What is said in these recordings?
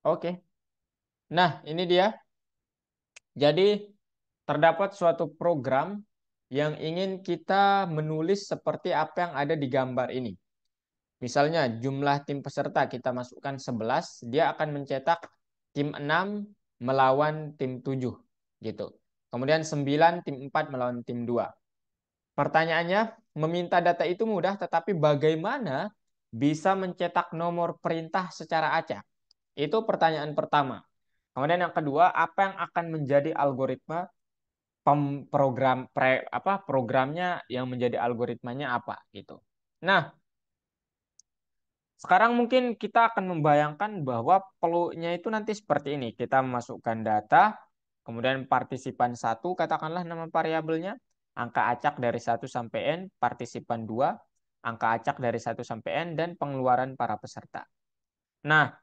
Oke. Nah, ini dia. Jadi terdapat suatu program yang ingin kita menulis seperti apa yang ada di gambar ini. Misalnya jumlah tim peserta kita masukkan 11, dia akan mencetak tim 6 melawan tim 7 gitu. Kemudian 9 tim 4 melawan tim 2. Pertanyaannya, meminta data itu mudah, tetapi bagaimana bisa mencetak nomor perintah secara acak? Itu pertanyaan pertama. Kemudian yang kedua, apa yang akan menjadi algoritma programnya yang menjadi algoritmanya apa gitu. Nah, sekarang mungkin kita akan membayangkan bahwa flow-nya itu nanti seperti ini. Kita memasukkan data, kemudian partisipan 1, katakanlah nama variabelnya, angka acak dari 1 sampai N, partisipan 2, angka acak dari 1 sampai N, dan pengeluaran para peserta. Nah,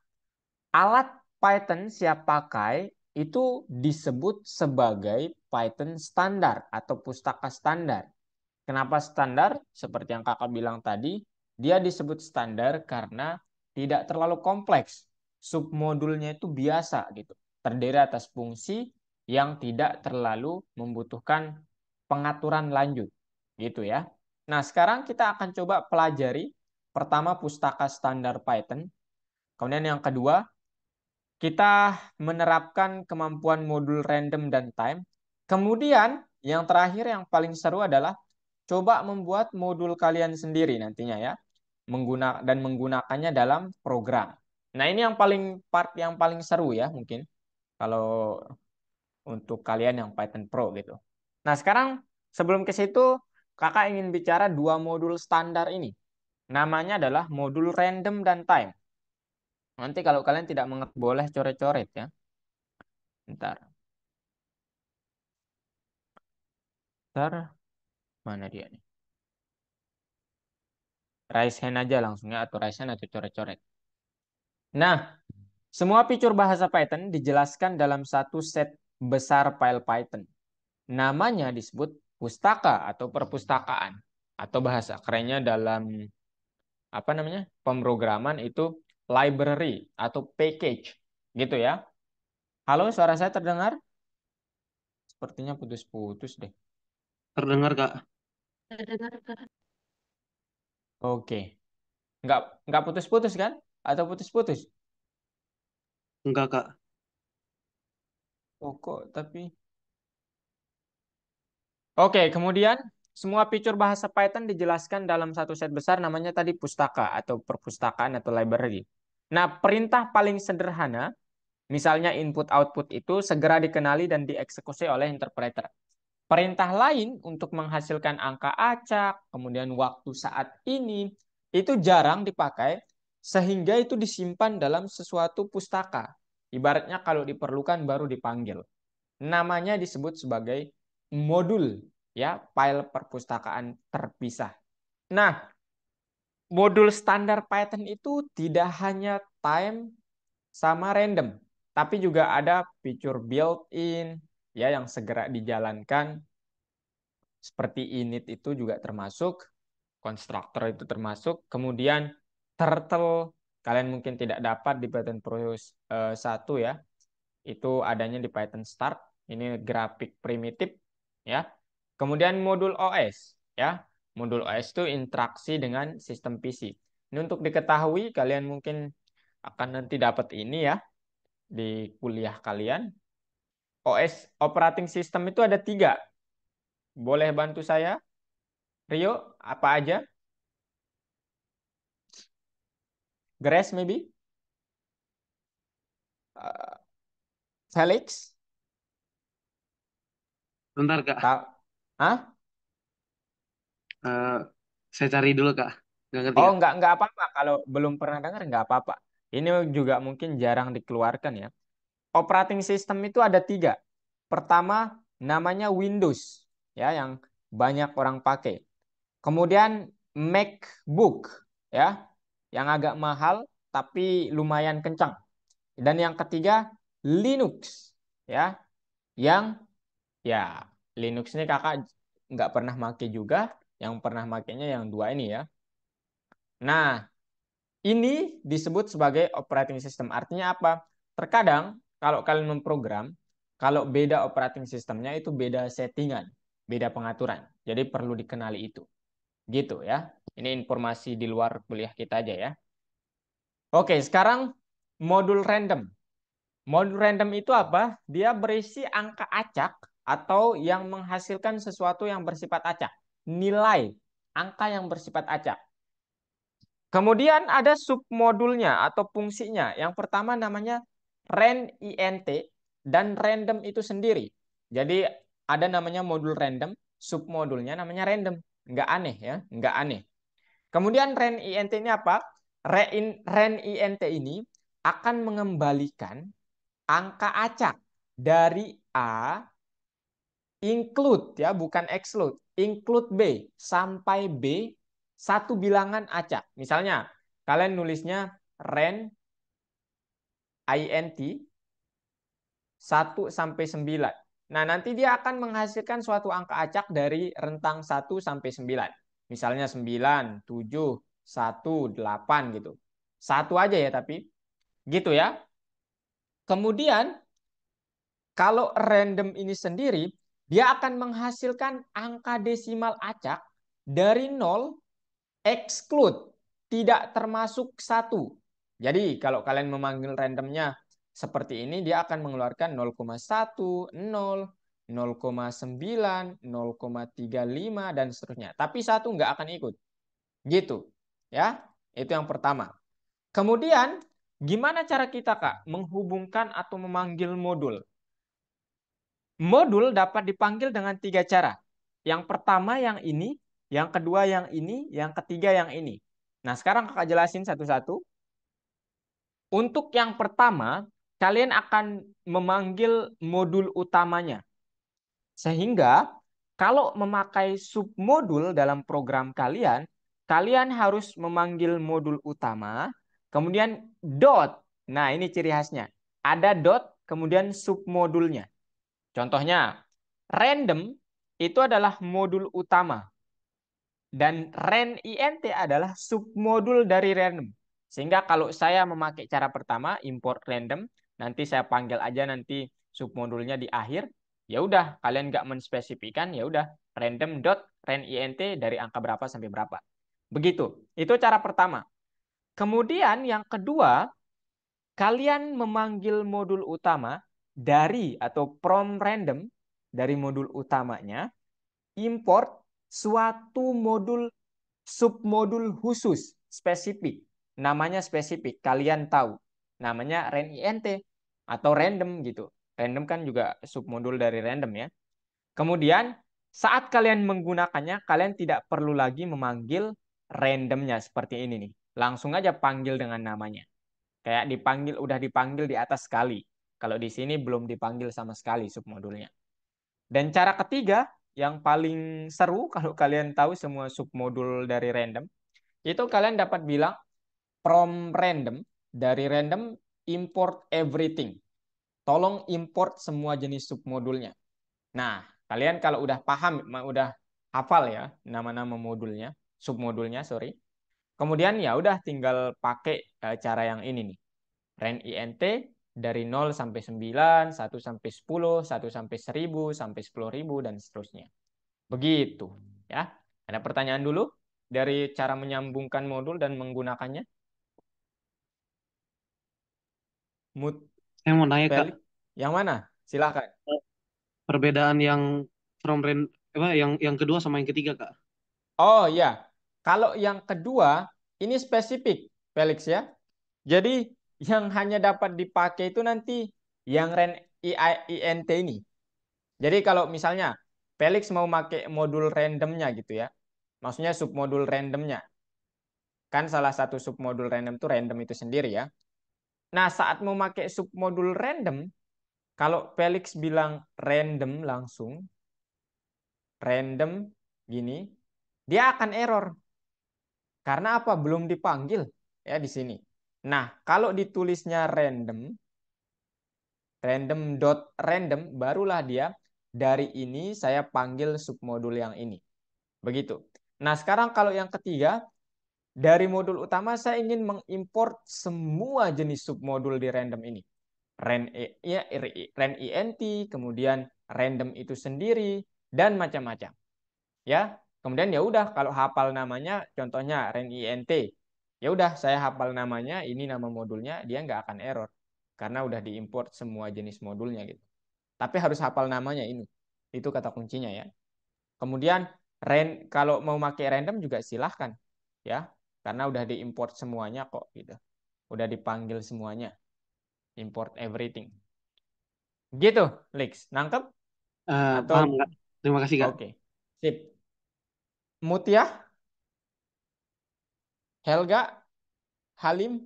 alat Python siap pakai itu disebut sebagai Python standar atau pustaka standar. Kenapa standar? Seperti yang kakak bilang tadi, dia disebut standar karena tidak terlalu kompleks. Submodulnya itu biasa gitu. Terdiri atas fungsi yang tidak terlalu membutuhkan pengaturan lanjut. Gitu ya. Nah, sekarang kita akan coba pelajari pertama pustaka standar Python. Kemudian yang kedua, kita menerapkan kemampuan modul random dan time. Kemudian yang terakhir yang paling seru adalah coba membuat modul kalian sendiri nantinya ya, menggunakannya dalam program. Nah, ini yang part yang paling seru ya mungkin kalau untuk kalian yang Python Pro gitu. Nah, sekarang sebelum ke situ kakak ingin bicara dua modul standar ini. Namanya adalah modul random dan time. Nanti kalau kalian tidak mengerti boleh coret-coret ya. Ntar. Ntar mana dia nih? Raise hand aja langsung ya, atau raise hand atau coret-coret. Nah, semua fitur bahasa Python dijelaskan dalam satu set besar file Python. Namanya disebut pustaka atau perpustakaan, atau bahasa kerennya dalam apa namanya pemrograman itu library atau package gitu ya. Halo, suara saya terdengar? Sepertinya putus-putus deh. Terdengar, Kak? Oke, nggak putus-putus kan? Atau putus-putus? Enggak, Kak. Oh kok tapi Oke, kemudian semua fitur bahasa Python dijelaskan dalam satu set besar namanya tadi pustaka atau perpustakaan atau library. Nah, perintah paling sederhana, misalnya input output itu segera dikenali dan dieksekusi oleh interpreter. Perintah lain untuk menghasilkan angka acak, kemudian waktu saat ini, itu jarang dipakai sehingga itu disimpan dalam sesuatu pustaka. Ibaratnya kalau diperlukan baru dipanggil. Namanya disebut sebagai modul ya, file perpustakaan terpisah. Nah, modul standar Python itu tidak hanya time sama random, tapi juga ada fitur built-in ya yang segera dijalankan seperti init itu juga termasuk, constructor itu termasuk, kemudian turtle kalian mungkin tidak dapat di Python Pro 1 ya. Itu adanya di Python Start. Ini grafik primitif ya. Kemudian modul OS ya. Modul OS itu interaksi dengan sistem PC. Ini untuk diketahui kalian mungkin akan nanti dapat ini ya di kuliah kalian. OS operating system itu ada 3. Boleh bantu saya? Rio, apa aja? Grace maybe? Uh, Felix? Bentar, Kak. Tahu? Hah? Eh, saya cari dulu, Kak. Nggak ngerti, Oh, Kak. nggak apa-apa. Kalau belum pernah dengar, nggak apa-apa. Ini juga mungkin jarang dikeluarkan ya. Operating system itu ada 3. Pertama, namanya Windows, ya, yang banyak orang pakai. Kemudian MacBook, ya, yang agak mahal tapi lumayan kencang. Dan yang ketiga, Linux, ya, yang ya Linux ini kakak nggak pernah pakai juga. Yang pernah makainya yang 2 ini ya. Nah, ini disebut sebagai operating system. Artinya apa? terkadang kalau kalian memprogram, kalau beda operating sistemnya itu beda settingan, beda pengaturan. Jadi perlu dikenali itu. Gitu ya. Ini informasi di luar kuliah kita aja ya. Oke, sekarang modul random. Modul random itu apa? Dia berisi angka acak atau yang menghasilkan sesuatu yang bersifat acak. Nilai angka yang bersifat acak. Kemudian ada submodulnya atau fungsinya. Yang pertama namanya randint dan random itu sendiri. Jadi ada namanya modul random, submodulnya namanya random. Nggak aneh ya, nggak aneh. Kemudian randint ini apa? Randint ini akan mengembalikan angka acak dari A include ya, bukan exclude, include B sampai B satu bilangan acak. Misalnya kalian nulisnya ren int 1 sampai 9. Nah, nanti dia akan menghasilkan suatu angka acak dari rentang 1 sampai 9. Misalnya 9, 7, 1, 8 gitu. Satu aja ya tapi gitu ya. Kemudian kalau random ini sendiri, dia akan menghasilkan angka desimal acak dari 0 exclude, tidak termasuk 1. Jadi kalau kalian memanggil randomnya seperti ini, dia akan mengeluarkan 0,1, 0, 0,9, 0,35, dan seterusnya. Tapi 1 nggak akan ikut. Gitu. Ya, itu yang pertama. Kemudian, gimana cara kita, Kak, menghubungkan atau memanggil modul? Modul dapat dipanggil dengan 3 cara. Yang pertama yang ini, yang kedua yang ini, yang ketiga yang ini. Nah, sekarang kakak jelasin satu-satu. Untuk yang pertama, kalian akan memanggil modul utamanya. Sehingga kalau memakai submodul dalam program kalian, kalian harus memanggil modul utama, kemudian dot. Nah, ini ciri khasnya. Ada dot, kemudian submodulnya. Contohnya, random itu adalah modul utama dan randint adalah submodul dari random. Sehingga kalau saya memakai cara pertama import random, nanti saya panggil aja nanti submodulnya di akhir. Ya udah, kalian nggak menspesifikan, ya udah random dot randint dari angka berapa sampai berapa. Begitu. Itu cara pertama. Kemudian yang kedua, kalian memanggil modul utama dari atau from random dari modul utamanya, import suatu modul submodul khusus spesifik. Namanya spesifik, kalian tahu. Namanya randint atau random gitu. Random kan juga submodul dari random ya. Kemudian saat kalian menggunakannya, kalian tidak perlu lagi memanggil randomnya seperti ini nih. Langsung aja panggil dengan namanya. Kayak dipanggil, udah dipanggil di atas sekali. Kalau di sini belum dipanggil sama sekali submodulnya. Dan cara ketiga, yang paling seru kalau kalian tahu semua submodul dari random, itu kalian dapat bilang from random, dari random import everything. Tolong import semua jenis submodulnya. Nah, kalian kalau udah paham, udah hafal ya nama-nama modulnya, submodulnya, sorry. Kemudian ya udah tinggal pakai cara yang ini nih. Randint dari 0 sampai 9, 1 sampai 10, 1 sampai 1000, sampai 10.000 dan seterusnya. Begitu, ya. Ada pertanyaan dulu dari cara menyambungkan modul dan menggunakannya? Mood Saya mau nanya Kak, Pelik. Yang mana? Silahkan. perbedaan yang from rand apa yang kedua sama yang ketiga Kak. Oh ya, kalau yang kedua ini spesifik, Felix ya. Jadi yang hanya dapat dipakai itu nanti yang ren int ini. Jadi kalau misalnya Felix mau pakai modul randomnya gitu ya, maksudnya submodul randomnya, kan salah satu submodul random itu random itu sendiri ya. Nah saat mau pakai submodul random, kalau Felix bilang random langsung, random gini, dia akan error. Karena apa? Belum dipanggil ya di sini. Nah, kalau ditulisnya random, random.random, barulah dia dari ini saya panggil submodul yang ini. Begitu. Nah, sekarang kalau yang ketiga, dari modul utama saya ingin mengimport semua jenis submodul di random ini. ya, ren int, kemudian random itu sendiri, dan macam-macam. Ya, kemudian ya udah kalau hafal namanya, contohnya ren int, ya udah saya hafal namanya, ini nama modulnya, dia nggak akan error karena udah diimport semua jenis modulnya gitu. Tapi harus hafal namanya ini. Itu kata kuncinya ya. Kemudian kalau mau pakai random juga silahkan ya, karena udah diimport semuanya kok gitu. Udah dipanggil semuanya. Import everything. Gitu, Lex. Nangkep Paham atau Kak. Terima kasih Kak. oke. Sip. Mutia, Helga, Halim,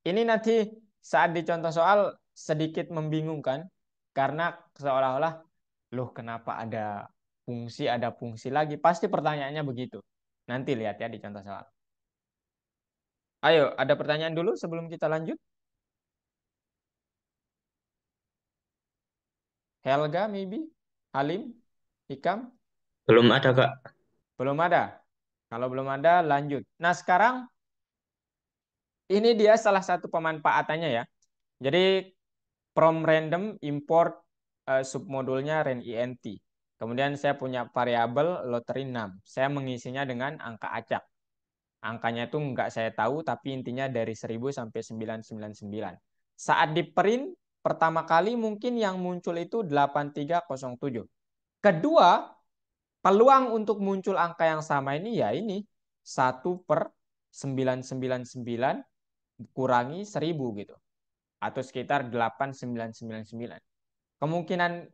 ini nanti saat dicontoh soal sedikit membingungkan karena seolah-olah loh kenapa ada fungsi lagi. Pasti pertanyaannya begitu. Nanti lihat ya di contoh soal. Ayo, ada pertanyaan dulu sebelum kita lanjut? Helga maybe? Halim? Hikam? Belum ada, Kak. Belum ada. Kalau belum ada lanjut. Nah, sekarang ini dia salah satu pemanfaatannya ya. Jadi from random import submodulnya ren-int. Kemudian saya punya variabel lottery 6. Saya mengisinya dengan angka acak. Angkanya itu nggak saya tahu, tapi intinya dari 1000 sampai 999. Saat di print, pertama kali mungkin yang muncul itu 8307. Kedua, peluang untuk muncul angka yang sama ini ya ini 1/999 kurangi 1000 gitu. Atau sekitar 8999. Kemungkinan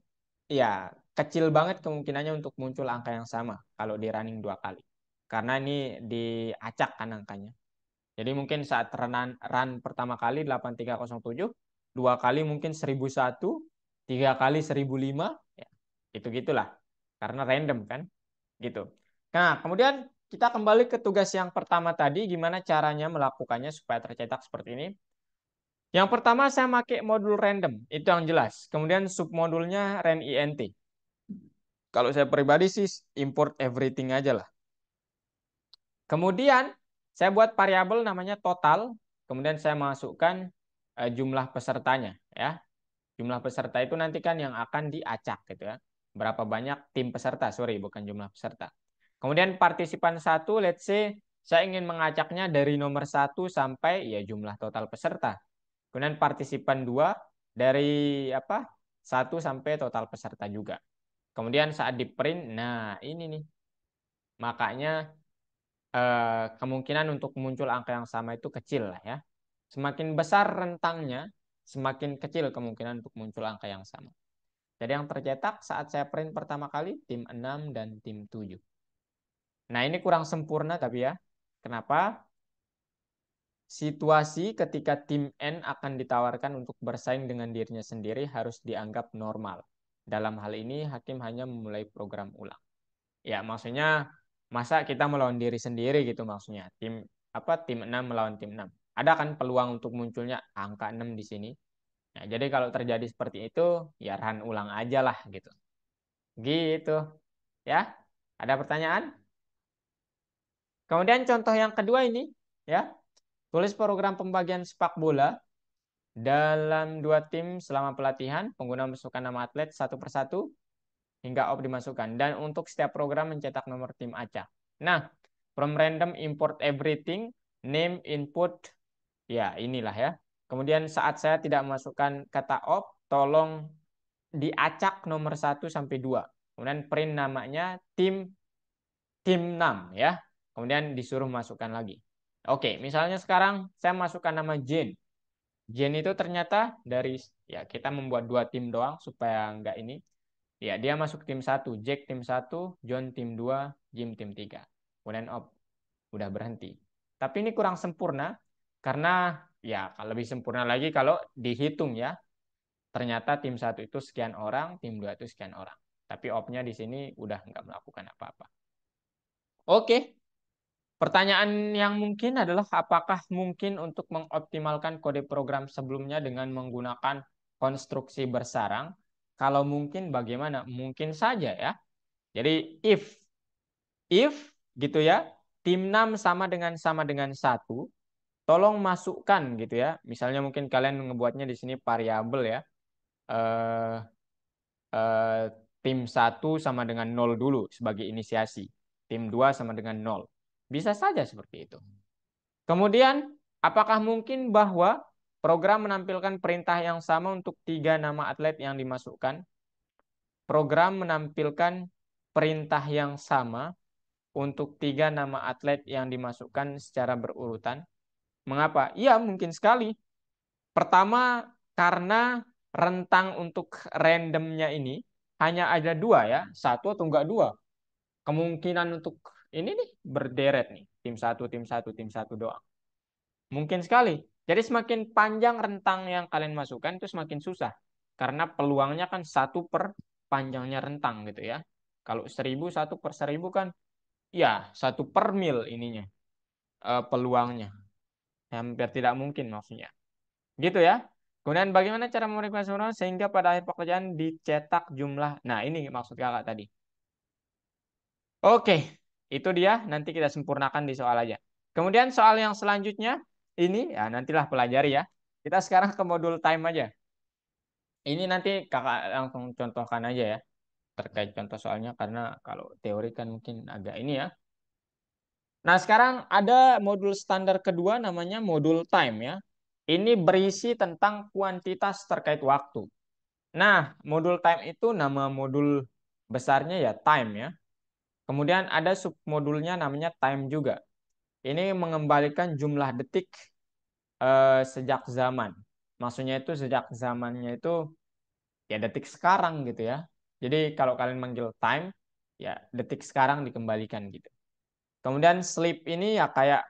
ya kecil banget kemungkinannya untuk muncul angka yang sama kalau di running 2 kali. Karena ini diacak kan angkanya. Jadi mungkin saat run pertama kali 8307, 2 kali mungkin 1001, 3 kali 1005, ya, itu gitulah. Karena random kan, gitu. Nah, kemudian kita kembali ke tugas yang pertama tadi, gimana caranya melakukannya supaya tercetak seperti ini. Yang pertama saya pakai modul random, itu yang jelas. Kemudian submodulnya ren-int. Kalau saya pribadi sih import everything aja lah. Kemudian saya buat variabel namanya total. Kemudian saya masukkan jumlah pesertanya ya. Jumlah peserta itu nanti kan yang akan diacak gitu ya. Berapa banyak tim peserta, sorry bukan jumlah peserta. Kemudian partisipan 1, let's say saya ingin mengacaknya dari nomor 1 sampai ya jumlah total peserta. Kemudian partisipan 2 dari 1 sampai total peserta juga. Kemudian saat di print, nah ini nih. Makanya kemungkinan untuk muncul angka yang sama itu kecil lah ya. Semakin besar rentangnya, semakin kecil kemungkinan untuk muncul angka yang sama. Jadi yang tercetak saat saya print pertama kali tim 6 dan tim 7. Nah, ini kurang sempurna tapi ya. Kenapa? Situasi ketika tim N akan ditawarkan untuk bersaing dengan dirinya sendiri harus dianggap normal. Dalam hal ini, hakim hanya memulai program ulang. Ya, maksudnya masa kita melawan diri sendiri gitu maksudnya. Tim 6 melawan tim 6. Ada kan peluang untuk munculnya angka 6 di sini. Nah, jadi kalau terjadi seperti itu, ya run ulang aja lah gitu. Gitu. Ya. Ada pertanyaan? Kemudian contoh yang kedua ini, ya. Tulis program pembagian sepak bola dalam 2 tim selama pelatihan, pengguna masukkan nama atlet satu persatu hingga op dimasukkan. Dan untuk setiap program mencetak nomor tim acak. Nah, from random import everything, name input, ya inilah ya. Kemudian saat saya tidak memasukkan kata op, tolong diacak nomor 1 sampai 2. Kemudian print namanya tim 6 ya. Kemudian disuruh masukkan lagi. Oke, misalnya sekarang saya masukkan nama Jane. Jane itu ternyata dari ya kita membuat 2 tim doang supaya nggak ini. Ya, dia masuk tim 1, Jack tim 1, John tim 2, Jim tim 3. Kemudian op, udah berhenti. Tapi ini kurang sempurna karena ya lebih sempurna lagi kalau dihitung ya. Ternyata tim 1 itu sekian orang, tim 2 itu sekian orang. Tapi opnya di sini udah nggak melakukan apa-apa. Oke, pertanyaan yang mungkin adalah apakah mungkin untuk mengoptimalkan kode program sebelumnya dengan menggunakan konstruksi bersarang? Kalau mungkin bagaimana? Mungkin saja ya. Jadi if gitu ya, tim 6 sama dengan 1, tolong masukkan gitu ya. Misalnya mungkin kalian ngebuatnya di sini variabel ya. Eh, eh, Tim satu sama dengan nol dulu sebagai inisiasi. Tim 2 sama dengan nol. Bisa saja seperti itu. Kemudian, apakah mungkin bahwa program menampilkan perintah yang sama untuk tiga nama atlet yang dimasukkan? Program menampilkan perintah yang sama untuk tiga nama atlet yang dimasukkan secara berurutan. Mengapa? Iya, mungkin sekali. Pertama, karena rentang untuk randomnya ini hanya ada dua ya, satu atau enggak dua. Kemungkinan untuk ini nih berderet nih, tim satu doang. Mungkin sekali. Jadi semakin panjang rentang yang kalian masukkan itu semakin susah. Karena peluangnya kan satu per panjangnya rentang gitu ya. Kalau 1000 satu per 1000 kan ya satu per mil ininya peluangnya. Hampir tidak mungkin maksudnya. Gitu ya. Kemudian bagaimana cara memotivasi orang sehingga pada akhir pekerjaan dicetak jumlah. Nah ini maksud kakak tadi. Oke, itu dia. Nanti kita sempurnakan di soal aja. Kemudian soal yang selanjutnya ini ya nantilah pelajari ya. Kita sekarang ke modul time aja. Ini nanti kakak langsung contohkan aja ya terkait contoh soalnya karena kalau teori kan mungkin agak ini ya. Nah sekarang ada modul standar kedua namanya modul time ya. Ini berisi tentang kuantitas terkait waktu. Nah modul time itu nama modul besarnya ya time ya. Kemudian ada submodulnya namanya time juga. Ini mengembalikan jumlah detik sejak zaman. Maksudnya itu sejak zamannya itu ya detik sekarang gitu ya. Jadi kalau kalian manggil time, ya detik sekarang dikembalikan gitu. Kemudian sleep ini ya kayak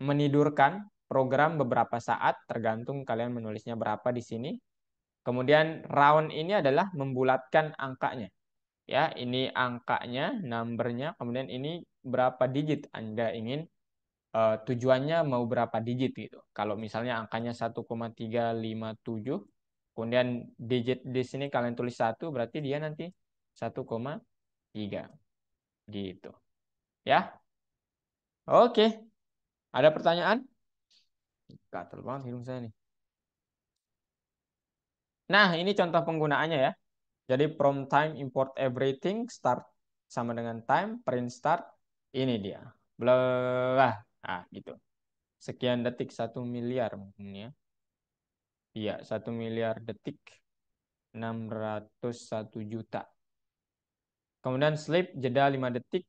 menidurkan program beberapa saat, tergantung kalian menulisnya berapa di sini. Kemudian round ini adalah membulatkan angkanya. Ya, ini angkanya, numbernya, kemudian ini berapa digit Anda ingin tujuannya mau berapa digit gitu. Kalau misalnya angkanya 1,357, kemudian digit di sini kalian tulis satu, berarti dia nanti 1,3 gitu. Ya, oke. Ada pertanyaan? Gatel banget hidung saya nih. Nah, ini contoh penggunaannya ya. Jadi from time import everything start sama dengan time print start ini dia. Blah. Ah, gitu. Sekian detik 1 miliar mungkin ya. Iya, 1 miliar detik 601 juta. Kemudian sleep jeda 5 detik.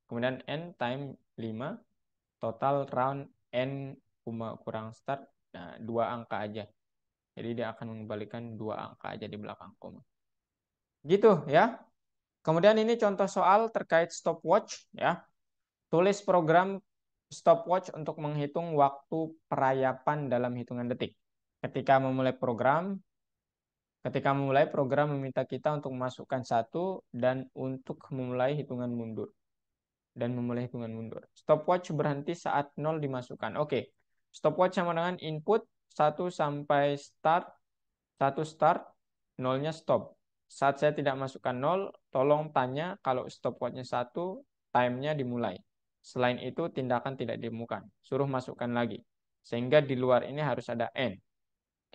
Kemudian end time 5. Total round n kurang start. Nah, dua angka aja. Jadi dia akan mengembalikan dua angka aja di belakang koma. Gitu ya. Kemudian ini contoh soal terkait stopwatch ya. Tulis program stopwatch untuk menghitung waktu perayapan dalam hitungan detik. Ketika memulai program, Ketika memulai program meminta kita untuk memasukkan satu dan untuk memulai hitungan mundur. Stopwatch berhenti saat nol dimasukkan. Oke. Stopwatch sama dengan input satu sampai start, satu start, nolnya stop. Saat saya tidak masukkan nol, tolong tanya kalau stopwatchnya satu, timenya dimulai. Selain itu, tindakan tidak ditemukan. Suruh masukkan lagi. Sehingga di luar ini harus ada n.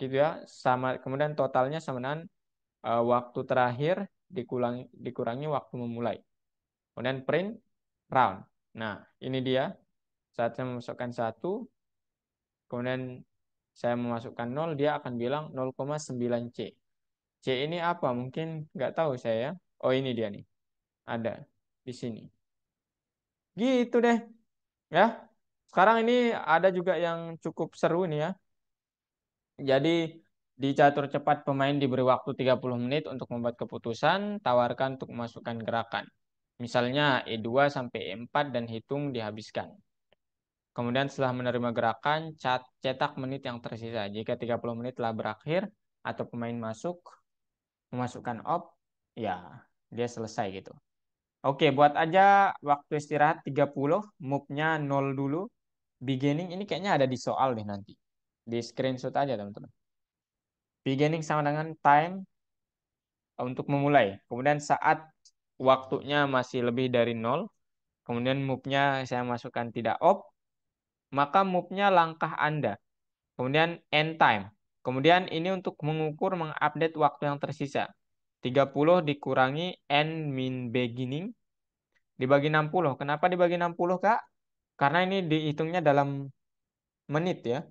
Gitu ya. Sama kemudian totalnya sama dengan waktu terakhir dikurangi waktu memulai. Kemudian print round. Nah, ini dia. Saat saya memasukkan satu, kemudian saya memasukkan nol, dia akan bilang 0,9 C. C ini apa? Mungkin nggak tahu saya ya. Oh, ini dia nih. Ada di sini. Gitu deh. Ya. Sekarang ini ada juga yang cukup seru nih ya. Jadi di catur cepat pemain diberi waktu 30 menit untuk membuat keputusan, tawarkan untuk memasukkan gerakan. Misalnya E2 sampai E4 dan hitung dihabiskan. Kemudian setelah menerima gerakan, cetak menit yang tersisa. Jika 30 menit telah berakhir atau pemain memasukkan op, ya dia selesai gitu. Oke, buat aja waktu istirahat 30, move-nya 0 dulu. Beginning ini kayaknya ada di soal deh nanti. Di screenshot aja teman-teman. Beginning sama dengan time untuk memulai. Kemudian saat waktunya masih lebih dari 0, kemudian move-nya saya masukkan tidak op. maka move-nya langkah Anda. Kemudian end time. Kemudian ini untuk mengukur, mengupdate waktu yang tersisa. 30 dikurangi end min beginning dibagi 60. Kenapa dibagi 60, Kak? Karena ini dihitungnya dalam menit ya.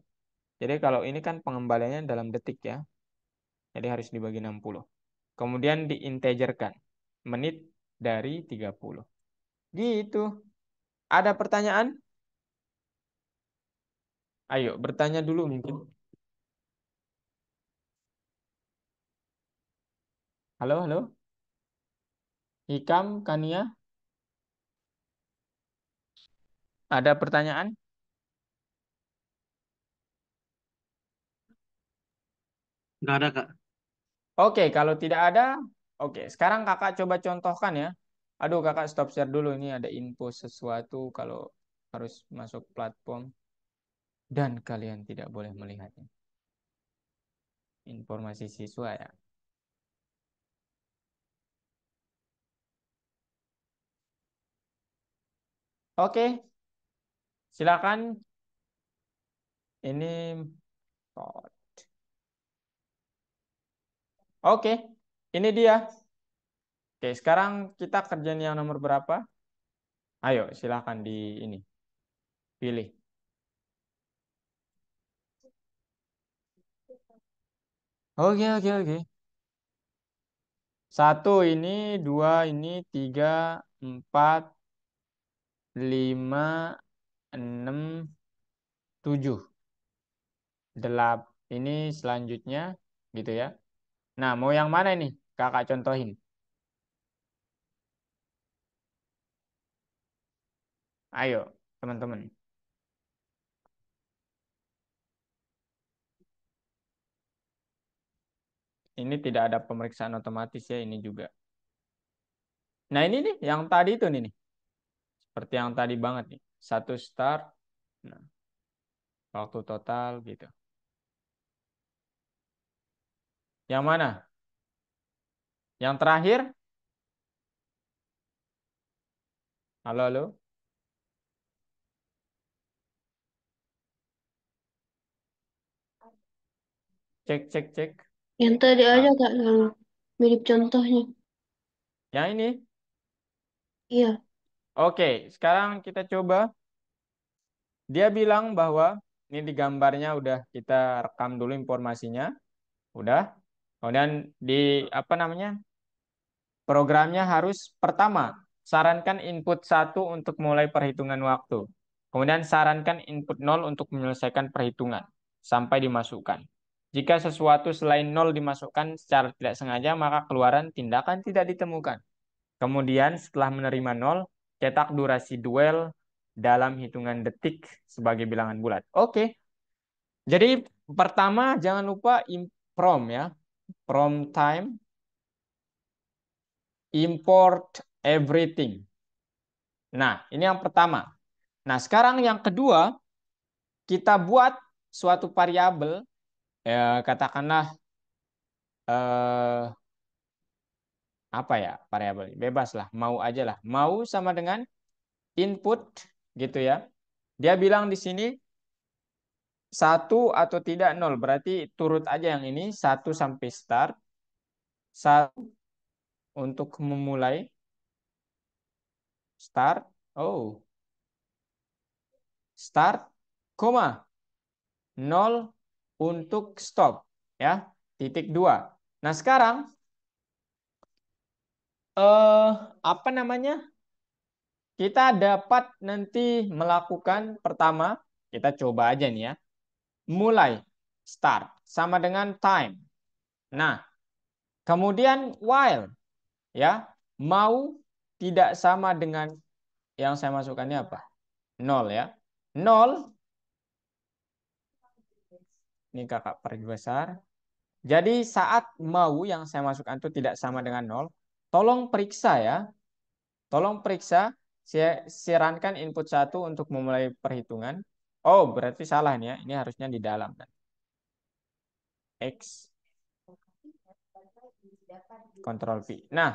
Jadi kalau ini kan pengembaliannya dalam detik ya. Jadi harus dibagi 60. Kemudian diintegerkan. Menit dari 30. Gitu. Ada pertanyaan? Ayo bertanya dulu mungkin. Halo, halo. Hikam, Kania, ada pertanyaan? Nggak ada, Kak. Oke, kalau tidak ada, oke. Sekarang kakak coba contohkan ya. Aduh, kakak stop share dulu. Ini ada info sesuatu kalau harus masuk platform dan kalian tidak boleh melihatnya. Informasi siswa ya. Oke, silakan. Ini oke. Ini dia. Oke, sekarang kita kerjaan yang nomor berapa? Ayo, silakan di ini. Pilih. Oke, oke, oke. Satu ini, dua ini, tiga, empat, lima, enam, tujuh. Ini selanjutnya gitu ya. Nah, mau yang mana ini? Kakak contohin. Ayo, teman-teman. Ini tidak ada pemeriksaan otomatis ya ini juga. Nah, ini nih yang tadi itu nih. Seperti yang tadi banget nih. Satu start. Nah, waktu total gitu. Yang mana? Yang terakhir? Halo, halo. Cek, cek, cek. Yang tadi aja Ah, Kak, yang mirip contohnya. yang ini. Iya. Oke, sekarang kita coba. Dia bilang bahwa ini di gambarnya udah kita rekam dulu informasinya. Udah. Kemudian di apa namanya? Programnya harus pertama, sarankan input satu untuk mulai perhitungan waktu. Kemudian sarankan input 0 untuk menyelesaikan perhitungan sampai dimasukkan. Jika sesuatu selain 0 dimasukkan secara tidak sengaja, maka keluaran tindakan tidak ditemukan. Kemudian setelah menerima 0, cetak durasi duel dalam hitungan detik sebagai bilangan bulat. Oke, jadi pertama jangan lupa prom ya. Prom time, import everything. Nah, ini yang pertama. Nah, sekarang yang kedua, kita buat suatu variabel, katakanlah eh, apa ya variabel? Bebas lah, mau aja lah. Mau sama dengan input gitu ya. Dia bilang di sini satu atau tidak nol, berarti turut aja yang ini satu sampai start, satu untuk memulai start, oh start, koma nol untuk stop ya titik dua. Nah sekarang apa namanya kita dapat nanti melakukan pertama kita coba aja nih ya mulai start sama dengan time. Nah kemudian while ya mau tidak sama dengan yang saya masukkannya apa nol ya nol ini kakak perbesar. Jadi saat mau yang saya masukkan itu tidak sama dengan nol, tolong periksa ya. Tolong periksa, saya sarankan input satu untuk memulai perhitungan. Oh, berarti salah nih ya. Ini harusnya di dalam kan. X, Ctrl V. Nah,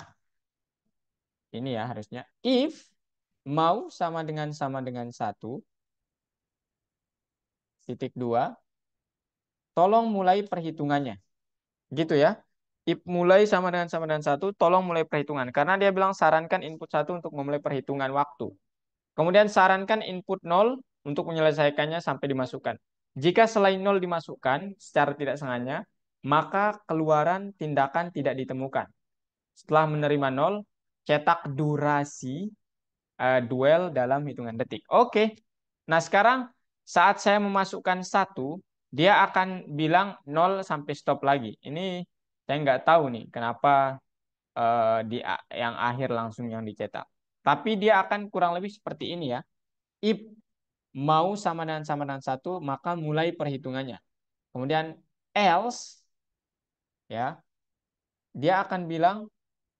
ini ya harusnya. If mau sama dengan satu, titik 2, tolong mulai perhitungannya. Gitu ya. If mulai sama dengan 1, tolong mulai perhitungan. Karena dia bilang sarankan input 1 untuk memulai perhitungan waktu. Kemudian sarankan input 0 untuk menyelesaikannya sampai dimasukkan. Jika selain 0 dimasukkan secara tidak sengaja, maka keluaran tindakan tidak ditemukan. Setelah menerima 0, cetak durasi duel dalam hitungan detik. Oke. Nah, sekarang saat saya memasukkan 1, dia akan bilang 0 sampai stop lagi. Ini saya nggak tahu nih kenapa di yang akhir langsung yang dicetak. Tapi dia akan kurang lebih seperti ini ya. If mau sama dengan 1, maka mulai perhitungannya. Kemudian else ya, dia akan bilang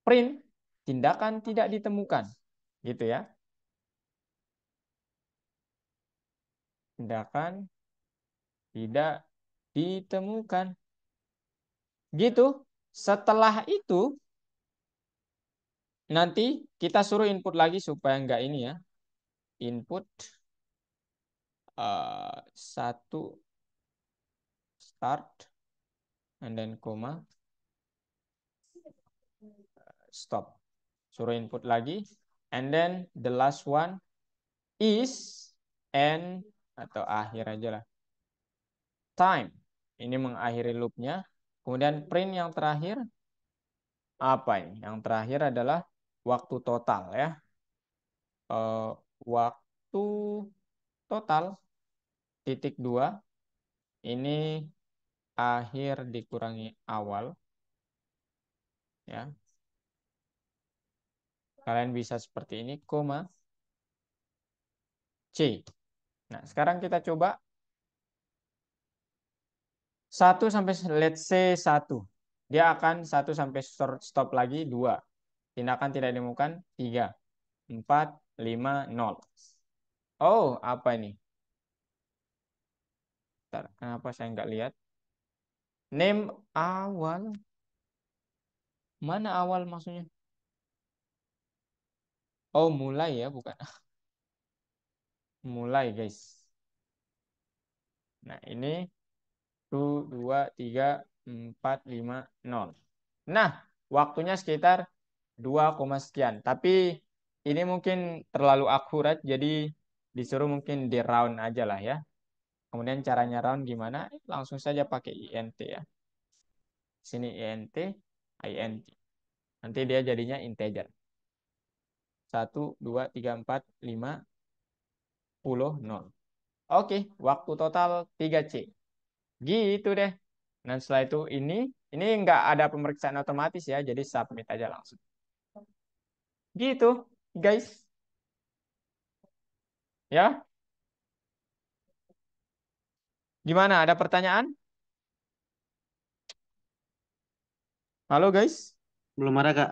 print tindakan tidak ditemukan. Gitu ya. Tindakan tidak ditemukan. Gitu. Setelah itu nanti kita suruh input lagi supaya nggak ini ya. Input 1 start and then koma stop. Suruh input lagi and then the last one is end atau akhir aja lah. Time. Ini mengakhiri loopnya. Kemudian print yang terakhir apa ini? Yang terakhir adalah waktu total ya. Waktu total titik 2 ini akhir dikurangi awal ya. Kalian bisa seperti ini koma C. Nah, sekarang kita coba 1 sampai let's say 1. Dia akan 1 sampai stop lagi 2. Tindakan tidak ditemukan 3, 4, 5, 0. Oh, apa ini? Bentar, kenapa saya nggak lihat? Name awal. Mana awal maksudnya? Oh, mulai ya, bukan. Mulai, guys. Nah, ini 1, 2, 3, 4, 5, 0. Nah, waktunya sekitar 2, sekian. Tapi ini mungkin terlalu akurat, jadi disuruh mungkin di round aja lah ya. Kemudian caranya round gimana? Langsung saja pakai int ya. Sini int, int. Nanti dia jadinya integer. 1, 2, 3, 4, 5, 10, 0. Oke, waktu total 3C. Gitu deh. Dan setelah itu ini nggak ada pemeriksaan otomatis ya, jadi submit aja langsung. Gitu, guys. Ya, gimana? Ada pertanyaan? Halo guys. Belum ada, Kak.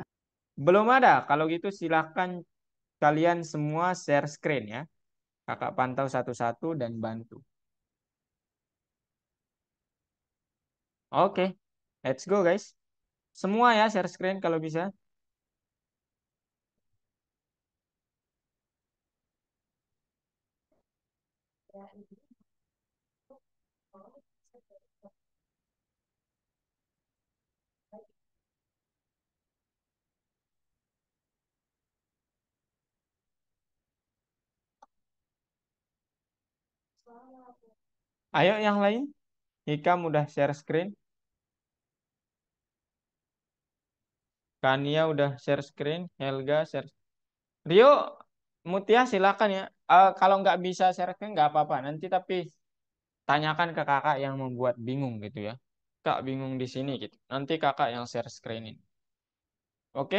Belum ada. Kalau gitu silahkan kalian semua share screen ya. Kakak pantau satu-satu dan bantu. Oke, let's go guys. Semua ya share screen kalau bisa. Ayo yang lain. Hikam udah share screen. Kania udah share screen. Helga share. Rio, Mutia silakan ya. Kalau nggak bisa share screen nggak apa-apa. Nanti tapi tanyakan ke kakak yang membuat bingung gitu ya. Kak bingung di sini gitu. Nanti kakak yang share screenin. Oke?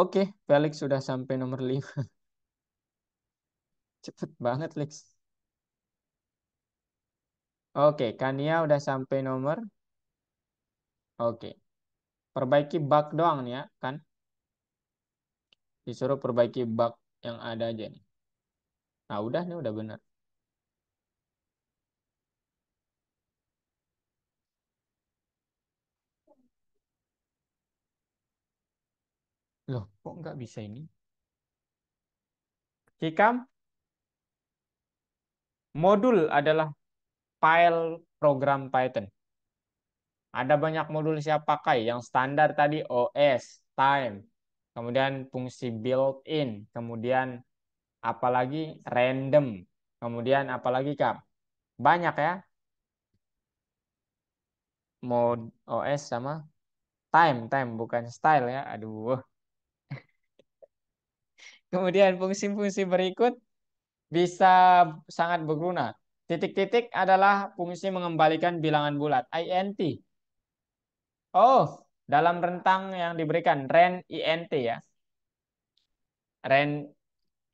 Oke, Felix sudah sampai nomor 5. Cepet banget, Lex. Oke, Kania udah sampai nomor. Oke. Perbaiki bug doang nih ya, kan? Disuruh perbaiki bug yang ada aja nih. Nah, udah nih, udah bener. Loh, kok nggak bisa ini? Hikam, modul adalah file program Python. Ada banyak modul siap pakai. Yang standar tadi OS, time, kemudian fungsi built-in, kemudian apalagi random, kemudian apalagi Kak? Banyak ya, mode OS sama time bukan style ya. Aduh. Kemudian fungsi-fungsi berikut bisa sangat berguna. Titik-titik adalah fungsi mengembalikan bilangan bulat, int. Oh, dalam rentang yang diberikan range int ya. Range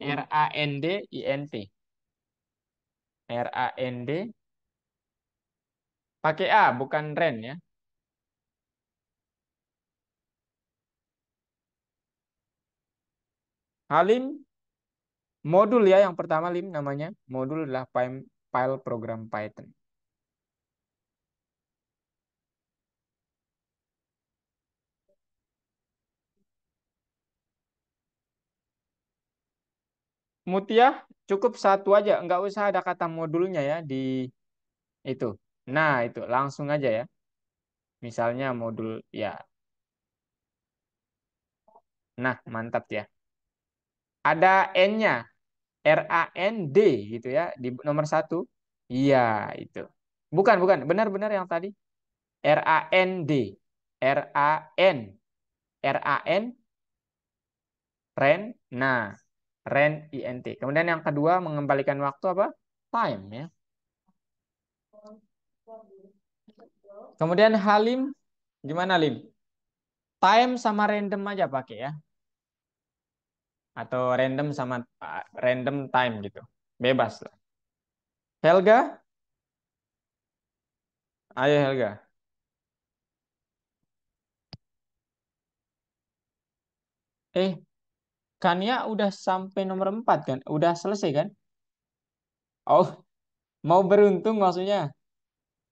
RAND INT. RAND pakai A bukan range ya. Halim modul ya yang pertama Lim namanya. Modul adalah file program Python. Mutiah cukup satu aja, nggak usah ada kata modulnya ya di itu. Nah, itu langsung aja ya. Misalnya modul ya. Nah, mantap ya. Ada N-nya, RAND gitu ya di nomor satu. Iya, itu. Bukan, benar-benar yang tadi. RAND. RAN. RAN ren. Nah, ren int. Kemudian yang kedua mengembalikan waktu apa? Time ya. Kemudian Halim gimana Lim? Time sama random aja pakai ya. Atau random sama random time gitu. Bebas lah. Helga, ayo Helga. Eh, Kania udah sampai nomor 4 kan? Udah selesai kan? Oh, mau beruntung maksudnya?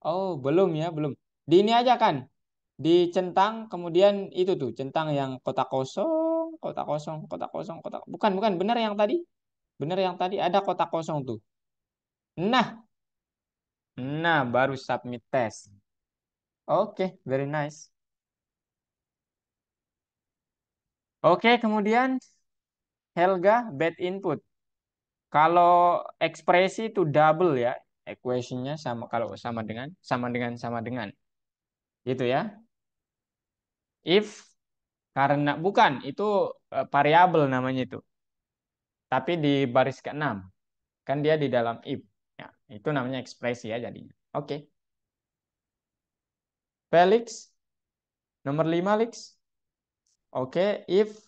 Oh, belum ya, belum. Di ini aja kan? Dicentang, kemudian itu tuh, centang yang kotak kosong, kotak kosong, kotak kosong, kotak. Bukan, benar yang tadi. Benar yang tadi ada kotak kosong tuh. Nah, baru submit test. Oke, very nice. Oke, kemudian Helga, bad input. Kalau ekspresi itu double ya, equationnya sama kalau sama dengan. Gitu ya. If karena bukan itu variabel namanya itu. Tapi di baris ke-6 kan dia di dalam if. Ya, itu namanya ekspresi ya jadinya. Oke. Felix nomor 5 Lex. Oke, if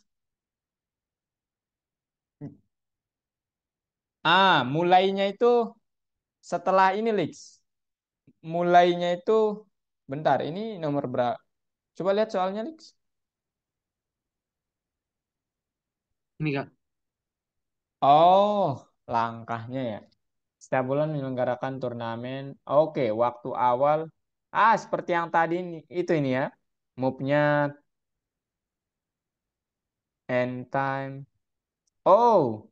mulainya itu setelah ini Lex. Mulainya itu bentar, ini nomor berapa? Coba lihat soalnya Lex. Ini Kak. Oh, langkahnya ya. Setiap bulan menyelenggarakan turnamen. Oke, waktu awal. Seperti yang tadi itu ini ya. Move-nya end time. Oh,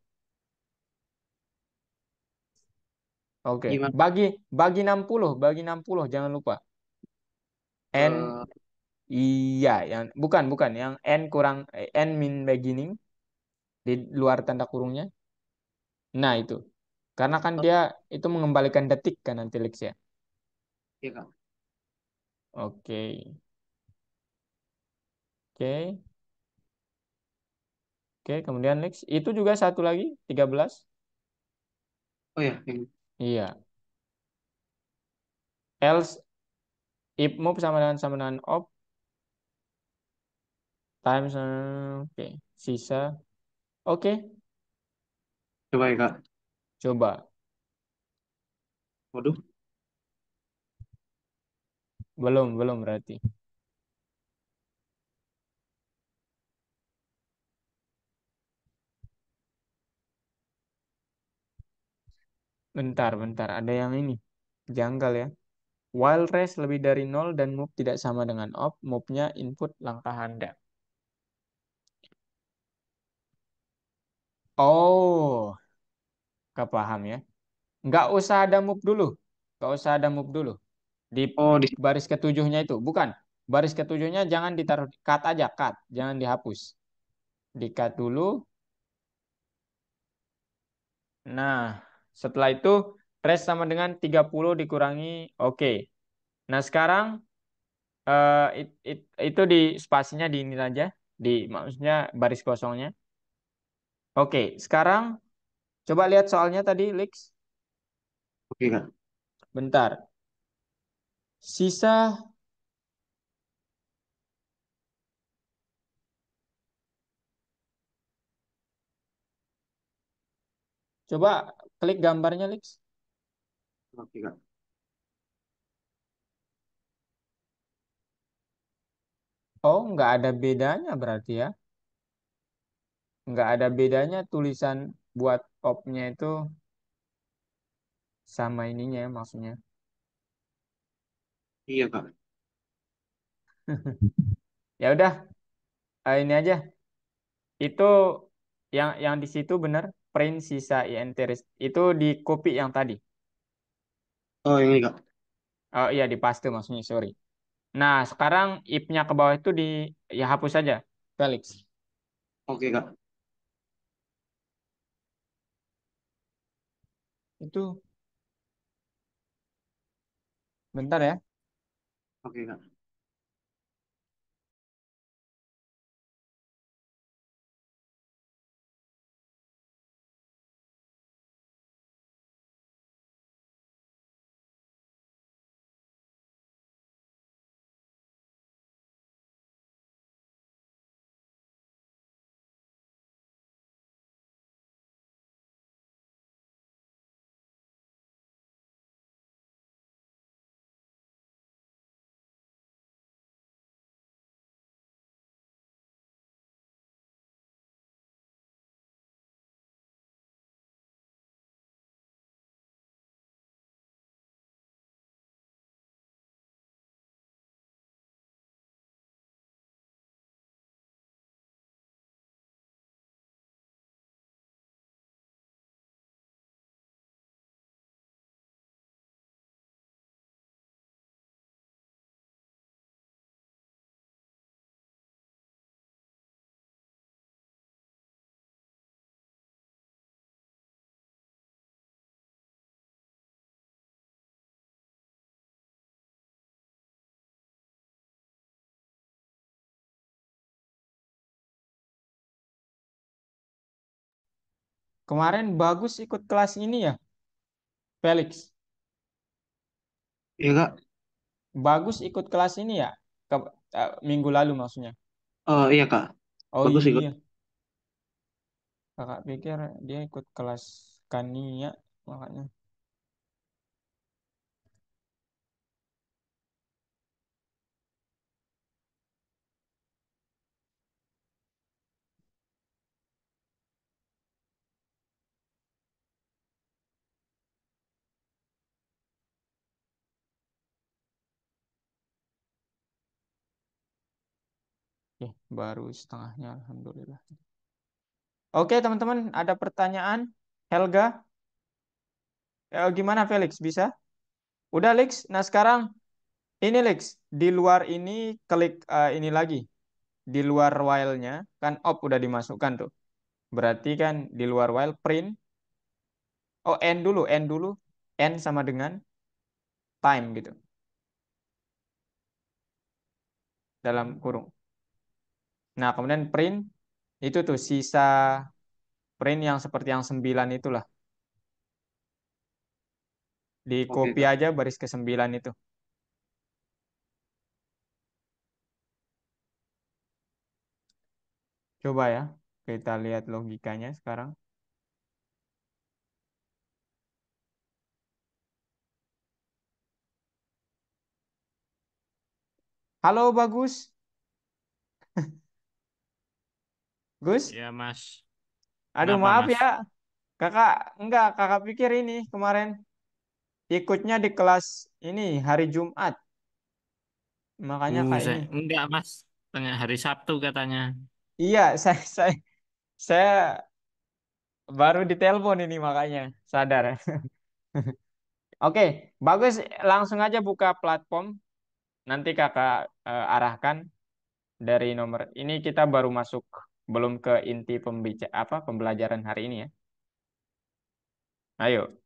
oke. Gimana? Bagi 60, jangan lupa. N Eh, iya, yang bukan yang N kurang N min beginning di luar tanda kurungnya. Nah, itu. Karena kan oh, dia itu mengembalikan detik kan nanti Lex ya. iya Kak. Oke. Oke. Oke, kemudian next. Itu juga satu lagi, 13. Oh ya, yang Iya. Else, if move sama dengan op, times, oke. Sisa. Oke, coba ya Kak. coba. Waduh, Belum berarti. Bentar. Ada yang ini. Janggal ya. While raise lebih dari nol dan move tidak sama dengan op, move-nya input langkah Anda. Oh, Gak paham ya. Nggak usah ada move dulu. Nggak usah ada move dulu. Di Oh, di baris ketujuhnya itu. Bukan. Baris ketujuhnya jangan ditaruh. Cut aja. Cut. Jangan dihapus. Di cut dulu. Nah, setelah itu res sama dengan 30 dikurangi. Oke. Nah, sekarang itu di spasinya di ini aja. Di maksudnya baris kosongnya. Oke, sekarang coba lihat soalnya tadi, Lix. oke Kak. Bentar. Sisa, coba klik gambarnya, Lix. Oke Kak. Oh, nggak ada bedanya berarti ya. Nggak ada bedanya tulisan buat opnya itu sama ininya ya, maksudnya. Iya Kak. Ya udah, ini aja. Itu yang di situ benar print sisa int itu di copy yang tadi. Oh, yang ini Kak. Oh iya di paste maksudnya, sorry. Nah, sekarang if-nya ke bawah itu ya hapus saja, Felix. Oke Kak. Itu bentar ya. Oke Kak. Kemarin bagus ikut kelas ini ya, Felix. Iya Kak. Bagus ikut kelas ini ya, minggu lalu maksudnya. Oh, iya Kak. Oh Bagus ikut. iya, kakak pikir dia ikut kelas Kania, makanya. Baru setengahnya, alhamdulillah. Oke teman-teman, ada pertanyaan? Helga, gimana Felix? Bisa? Udah Lex. Nah sekarang ini Lex, di luar ini klik ini lagi. Di luar while-nya kan op udah dimasukkan tuh. Berarti kan di luar while print. Oh end dulu, end dulu. End sama dengan time gitu dalam kurung. Nah kemudian print itu tuh sisa print yang seperti yang 9 itulah. Di Oke copy Kak. aja baris ke 9 itu. Coba ya, kita lihat logikanya sekarang. Halo Bagus, Gus. Ya, Mas. Aduh Kenapa, maaf Mas? ya, kakak kakak pikir ini kemarin ikutnya di kelas ini hari Jumat, makanya kak ini. Enggak, Mas. Tengah hari Sabtu katanya. Iya, saya Baru ditelepon ini makanya sadar. Oke, bagus. Langsung aja buka platform. Nanti kakak arahkan dari nomor ini kita baru masuk, belum ke inti pembelajaran hari ini ya. Ayo,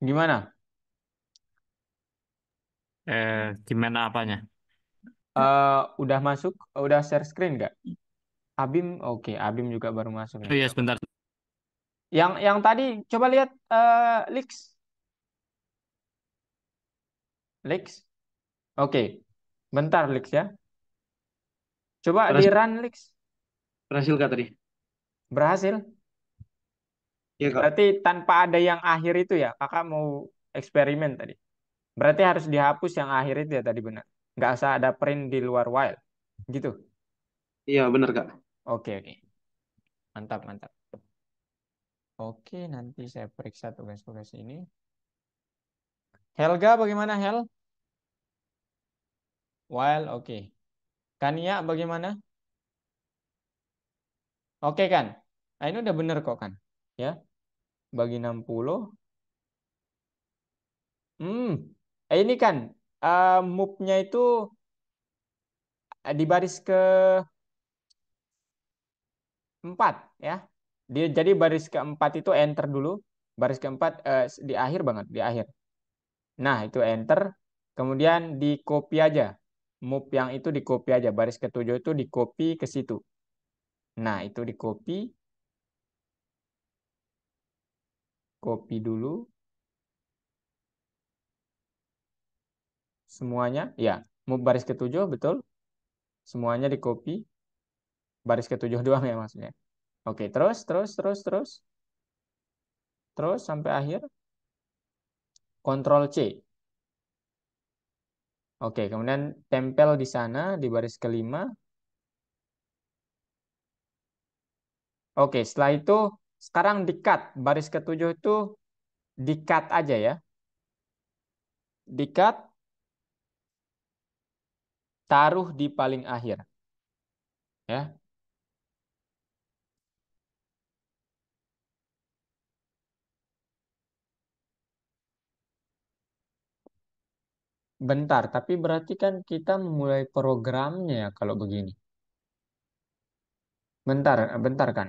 gimana? Gimana apanya? Udah masuk? Udah share screen nggak? Abim, oke. Abim juga baru masuk Oh nih. iya sebentar. Yang tadi coba lihat Leaks, Leaks. Oke, bentar Leaks ya. Coba di Berhasil, run Leaks. berhasil Kak tadi. Berhasil. Iya Kak. Berarti tanpa ada yang akhir itu ya. Kakak mau eksperimen tadi. Berarti harus dihapus yang akhir itu ya tadi benar. Nggak usah ada print di luar while. Gitu. Iya benar Kak. Oke, oke. Mantap, mantap. Oke, nanti saya periksa tugas-tugas ini. Helga bagaimana Hel? While, oke. Kania bagaimana? Oke kan? Nah, ini udah bener kok kan? Ya, bagi 60. Hmm. Ini kan move-nya itu di baris keempat ya. Jadi baris keempat itu enter dulu. Baris keempat di akhir banget, di akhir. Nah, itu enter. Kemudian di copy aja. Move yang itu di copy aja. Baris ketujuh itu di copy ke situ. Nah, itu di copy. Copy dulu semuanya. Ya, move baris ketujuh betul. Semuanya di copy. Baris ketujuh doang ya maksudnya. Oke, terus, terus, terus, terus. Terus sampai akhir. Ctrl C. Oke, kemudian tempel di sana di baris kelima. Oke, setelah itu sekarang di-cut. Baris ketujuh itu di-cut aja ya. Di-cut, taruh di paling akhir. Ya, bentar. Tapi berarti kan kita memulai programnya ya kalau begini. Bentar, bentar kan.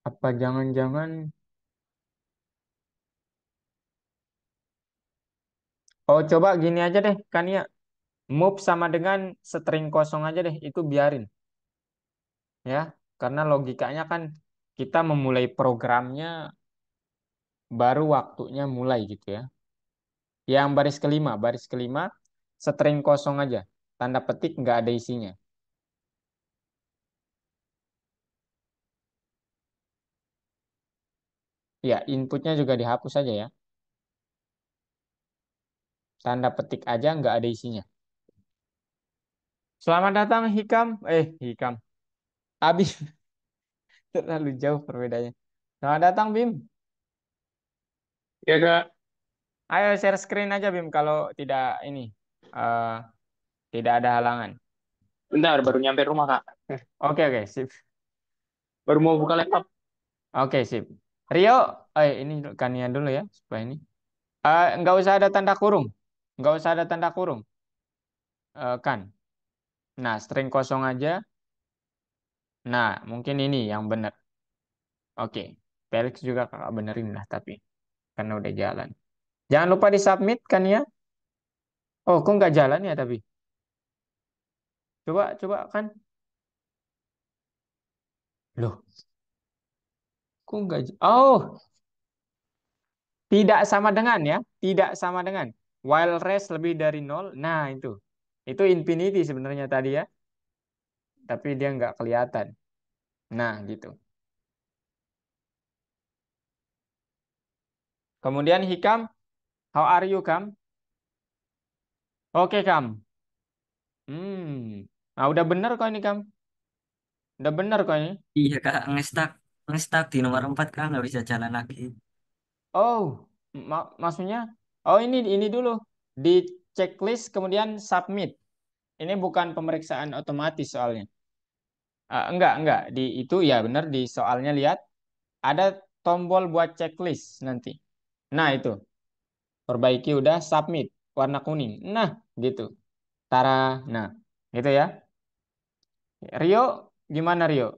Apa jangan-jangan... Oh, coba gini aja deh, kan ya. Move sama dengan string kosong aja deh. Itu biarin. Ya, karena logikanya kan kita memulai programnya baru waktunya mulai gitu ya. Yang baris kelima string kosong aja, tanda petik nggak ada isinya. Ya, inputnya juga dihapus aja ya, tanda petik aja nggak ada isinya. Selamat datang Hikam, Hikam, Abim, terlalu jauh perbedaannya. Selamat datang Bim, Ya kak, ayo share screen aja Bim kalau tidak ini eh, tidak ada halangan. bentar baru nyampe rumah kak. Oke, oke, sip. Baru mau buka laptop. Oke, sip. Rio, ini Kania dulu ya, supaya ini. Nggak usah ada tanda kurung. Nggak usah ada tanda kurung. Kan. Nah, string kosong aja. Nah, mungkin ini yang benar. Oke. Felix juga kakak benerin lah, tapi. Karena udah jalan. Jangan lupa di-submit kan ya. Oh, kok nggak jalan ya tapi? Coba, coba kan. Loh, kok nggak... Oh, tidak sama dengan ya. Tidak sama dengan. While rest lebih dari nol. Nah, itu. Itu infinity sebenarnya tadi ya. Tapi dia nggak kelihatan. Nah, gitu. Kemudian Hikam, how are you Kam? Oke Kam. Hmm. Nah, udah bener kok ini, Kam. Udah bener kok ini. Iya kak, ngestak di nomor 4 kak, nggak bisa jalan lagi. Oh, maksudnya, oh ini dulu. Di checklist kemudian submit. Ini bukan pemeriksaan otomatis soalnya. Enggak. Di itu ya benar di soalnya lihat ada tombol buat checklist nanti. Nah, itu. Perbaiki udah submit warna kuning. Nah, gitu. Tara. Nah, gitu ya. Rio, gimana Rio?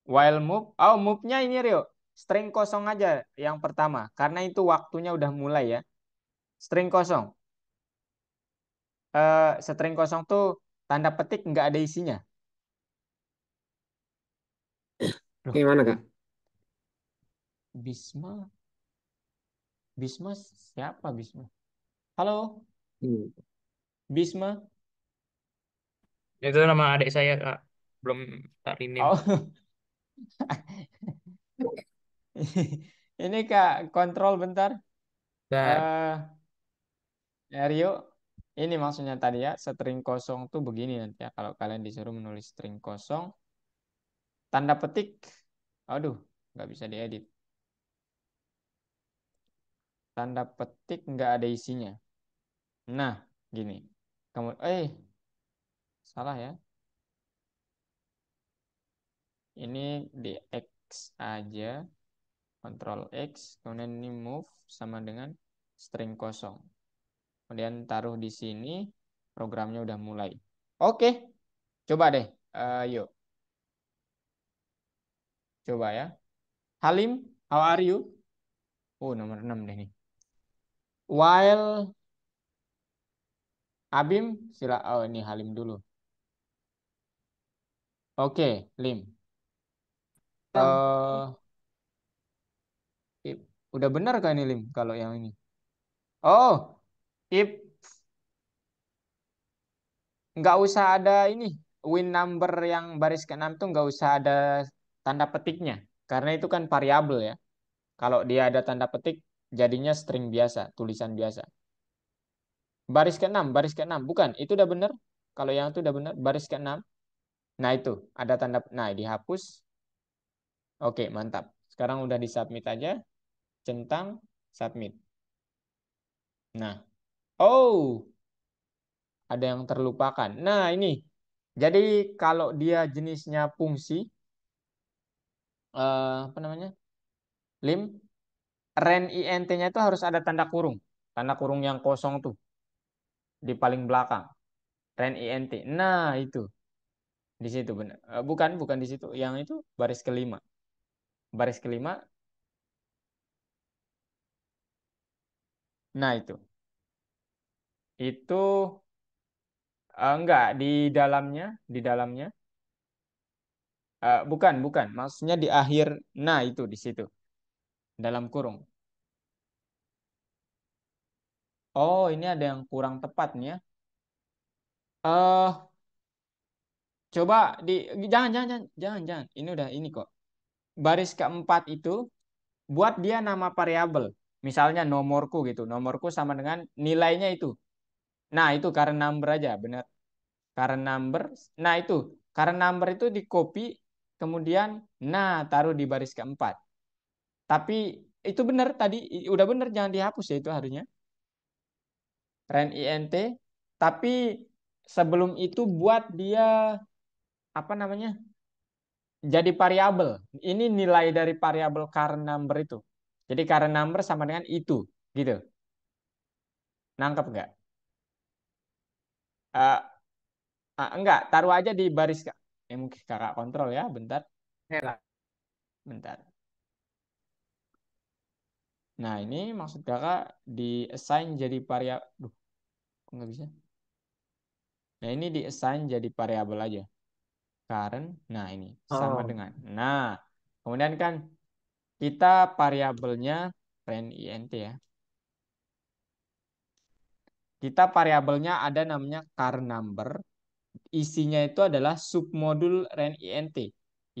While move. Oh, move-nya ini Rio. String kosong aja yang pertama. Karena itu waktunya udah mulai ya. String kosong. String kosong tuh tanda petik nggak ada isinya. Loh, Gimana kak? Bisma. Bisma siapa Bisma? Halo, Hmm. Bisma. Itu nama adik saya, Kak. Belum tak rename. Oh, ini Kak, kontrol bentar. Bentar. Rio, ini maksudnya tadi ya, string kosong tuh begini nanti ya. Kalau kalian disuruh menulis string kosong, tanda petik, aduh, nggak bisa diedit. Tanda petik nggak ada isinya. Nah, gini. Kamu, salah ya. Ini di X aja, Ctrl X, kemudian ini move sama dengan string kosong. Kemudian taruh di sini, programnya udah mulai. Oke, coba deh. Yuk, coba ya. Halim, how are you? Oh, nomor 6 deh nih. While Abim, oh ini Halim dulu. Oke, Lim. eh udah benar kan ini Lim kalau yang ini? Oh, if nggak usah ada ini win number yang baris ke-6 tuh nggak usah ada tanda petiknya karena itu kan variabel ya. Kalau dia ada tanda petik jadinya string biasa, tulisan biasa. Baris ke-6 bukan, itu udah benar. Kalau yang itu udah benar, baris ke-6. Nah, itu ada tanda, nah dihapus. Oke, mantap. Sekarang udah disubmit aja, centang submit. Nah, oh, ada yang terlupakan. Nah, ini. Jadi kalau dia jenisnya fungsi, apa namanya? Lim, ren int-nya itu harus ada tanda kurung. Tanda kurung yang kosong tuh di paling belakang. Ren int. Nah, itu. Di situ benar. Bukan di situ. Yang itu baris kelima. Baris kelima. Nah, itu. Itu enggak di dalamnya. Bukan. Maksudnya di akhir. Nah, itu di situ. Dalam kurung. Oh, ini ada yang kurang tepat nih ya. Eh, coba di jangan. Ini udah ini kok. Baris keempat itu buat dia nama variabel. Misalnya nomorku gitu. Nomorku sama dengan nilainya itu. Nah, itu current number aja, benar. Current number. Nah, itu current number itu di copy kemudian taruh di baris keempat. Tapi itu benar tadi udah benar jangan dihapus ya itu harusnya. Ren int tapi sebelum itu buat dia apa namanya? Jadi variabel. Ini nilai dari variabel current number itu. Jadi current number sama dengan itu, gitu. Nangkep nggak? Eh, enggak, taruh aja di baris. Mungkin kakak kontrol ya, bentar. Bentar. Nah, ini maksud kakak di assign jadi variabel. Duh, kok nggak bisa? Nah, ini di assign jadi variabel aja. Current, nah ini sama Oh, dengan. Nah, kemudian kan kita variabelnya ren int ya. Kita variabelnya ada namanya current number. Isinya itu adalah submodul ren int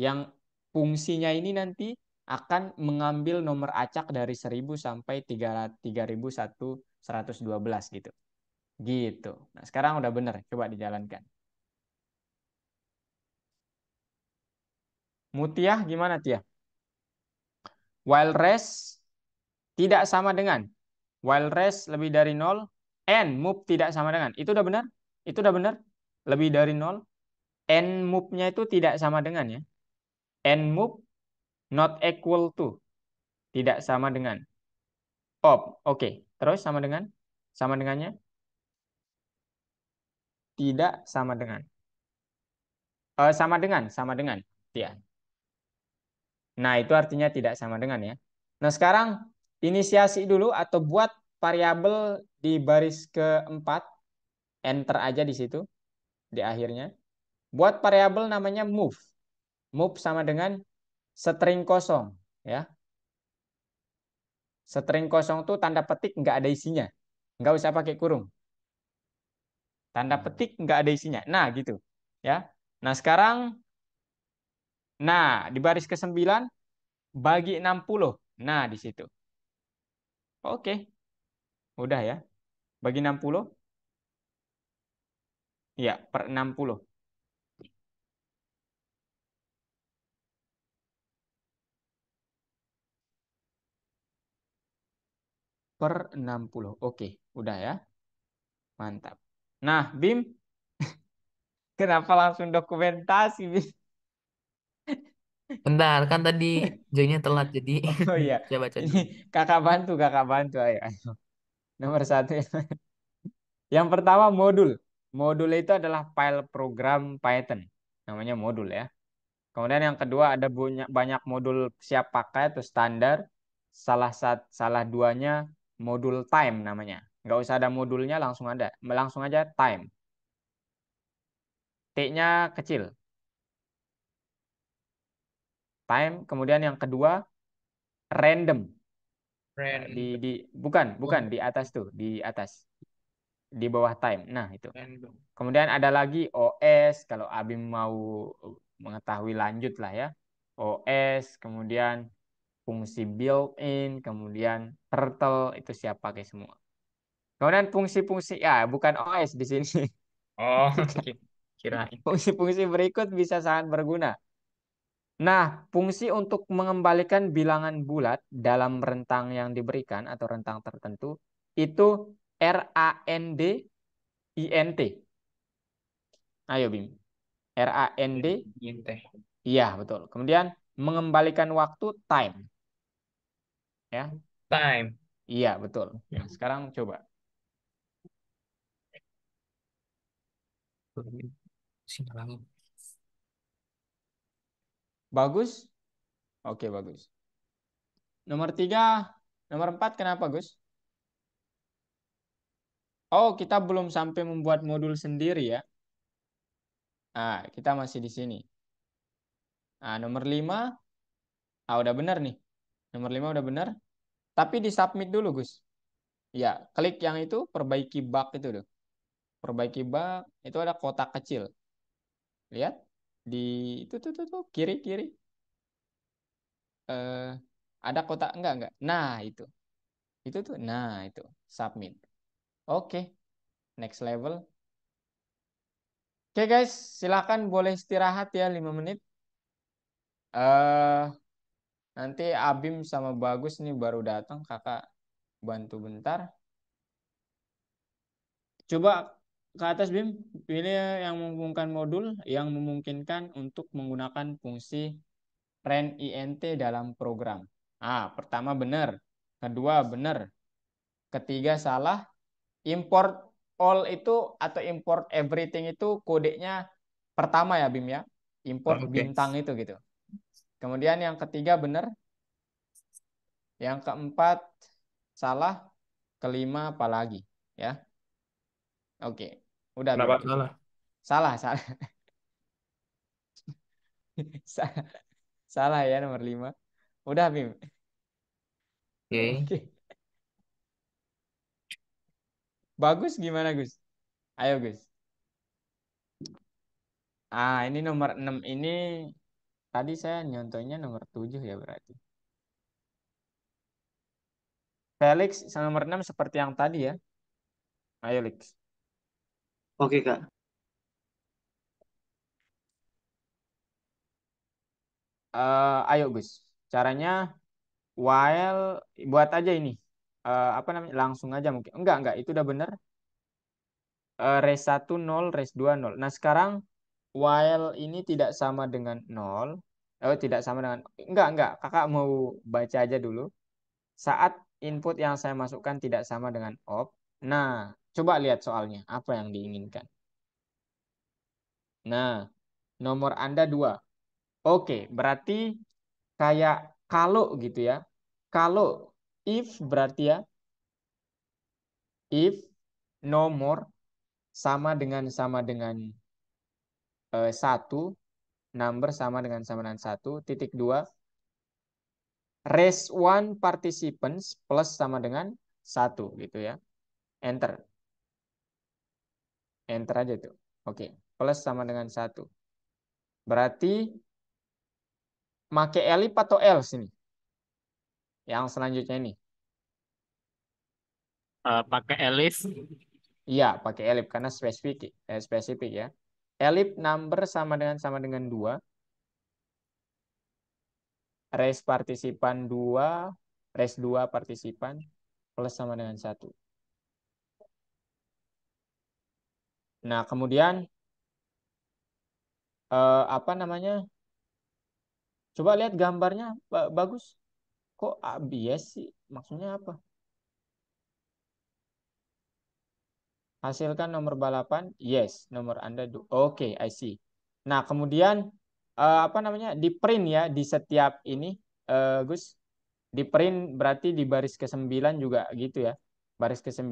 yang fungsinya ini nanti akan mengambil nomor acak dari 1000 sampai 3112 gitu. Gitu. Nah, sekarang udah bener, coba dijalankan. Mutiah gimana Tiah? While rest tidak sama dengan. While rest lebih dari 0. And move tidak sama dengan. Itu udah benar? Itu udah benar? Lebih dari 0. And move-nya itu tidak sama dengan ya. And move not equal to. Tidak sama dengan. Oh, oke. Terus sama dengan? Sama dengannya? Tidak sama dengan. Sama dengan. Ya. Nah, itu artinya tidak sama dengan ya. Nah, sekarang inisiasi dulu atau buat variabel di baris keempat, enter aja di situ di akhirnya. Buat variabel namanya move. Move sama dengan string kosong ya. String kosong tuh tanda petik nggak ada isinya. Nggak usah pakai kurung. Tanda petik nggak ada isinya. Nah, gitu. Ya. Nah, sekarang di baris ke-9 bagi 60. Nah, di situ. Oke, udah ya. Bagi 60 ya, per 60. Per 60. Oke, udah ya. Mantap. Nah, Bim, kenapa langsung dokumentasi, Bim? Bentar, kan tadi joinnya telat jadi Oh iya, saya baca ini dulu. kakak bantu, ayo, ayo. Nomor satu. Yang pertama modul. Modul itu adalah file program Python. Namanya modul ya. Kemudian yang kedua ada banyak modul siap pakai atau standar. Salah duanya modul time namanya. Nggak usah ada modulnya langsung ada. Langsung aja time. T-nya kecil. Time. Kemudian yang kedua random. Random. Bukan di atas tuh, di atas. Di bawah time. Nah, itu. Random. Kemudian ada lagi OS, kalau Abim mau mengetahui lanjut lah ya. OS, kemudian fungsi built-in, kemudian turtle, itu siap pakai semua. Kemudian fungsi-fungsi, ya bukan OS di sini. Oh, Bukan. kirain. Fungsi-fungsi berikut bisa sangat berguna. Nah, fungsi untuk mengembalikan bilangan bulat dalam rentang yang diberikan atau rentang tertentu, itu RAND INT. Ayo Bim. RAND. Inteh. Iya, betul. Kemudian mengembalikan waktu time. Ya. Time. Iya, betul. Nah, sekarang coba. Sini lagi. Bagus? Oke, bagus. Nomor 4 kenapa, Gus? Oh, kita belum sampai membuat modul sendiri ya. Nah, kita masih di sini. Nah, nomor 5, udah benar nih. Nomor 5 udah benar. Tapi disubmit dulu, Gus. Ya, klik yang itu, perbaiki bug itu tuh. Perbaiki bug, itu ada kotak kecil. Lihat di tuh kiri kiri. Eh, ada kotak enggak? Nah, itu. Itu tuh. Nah, itu submit. Oke, next level. Oke guys, silakan boleh istirahat ya 5 menit. Eh nanti Abim sama Bagus nih baru datang, Kakak bantu bentar. Coba ke atas Bim, pilih yang menghubungkan modul yang memungkinkan untuk menggunakan fungsi RAND-INT dalam program. Pertama benar, kedua benar, ketiga salah, import all itu atau import everything itu kodenya pertama ya Bim ya. Import Oke. bintang itu gitu. Kemudian yang ketiga benar, yang keempat salah, kelima apalagi ya. Oke. Udah Bim. Kenapa salah? Salah, salah. Salah, salah ya nomor 5. Udah Bim. Oke. Oke. Bagus gimana Gus? Ayo Gus. Ini nomor 6 ini tadi saya nyontohnya nomor 7 ya berarti. Felix nomor 6 seperti yang tadi ya. Ayo Lex. Oke, Kak. Ayo Gus. Caranya while buat aja ini. Apa namanya? Langsung aja mungkin. Enggak, itu udah bener. Raise 1 0, raise 2 0. Nah, sekarang while ini tidak sama dengan 0. Oh, tidak sama dengan enggak. Kakak mau baca aja dulu. Saat input yang saya masukkan tidak sama dengan op. Nah, coba lihat soalnya. Apa yang diinginkan? Nah, nomor Anda 2. Oke, berarti kayak kalau gitu ya. Kalau if berarti ya. If nomor sama dengan 1. Number sama dengan 1. Titik 2. Raise one participants plus sama dengan 1 gitu ya. Enter. Enter aja tuh. Oke. Plus sama dengan 1. Berarti make elif atau else ini? Yang selanjutnya ini. Pakai elif. Iya, pakai elif karena spesifik ya. Elif number sama dengan 2. Raise partisipan 2. Raise 2 partisipan plus sama dengan 1. Nah, kemudian apa namanya? Coba lihat gambarnya bagus. Kok bias sih? Maksudnya apa? Hasilkan nomor balapan? Yes, nomor Anda. Oke, I see. Nah, kemudian apa namanya? Di print ya di setiap ini, Gus. Di print berarti di baris ke-9 juga gitu ya. Baris ke-9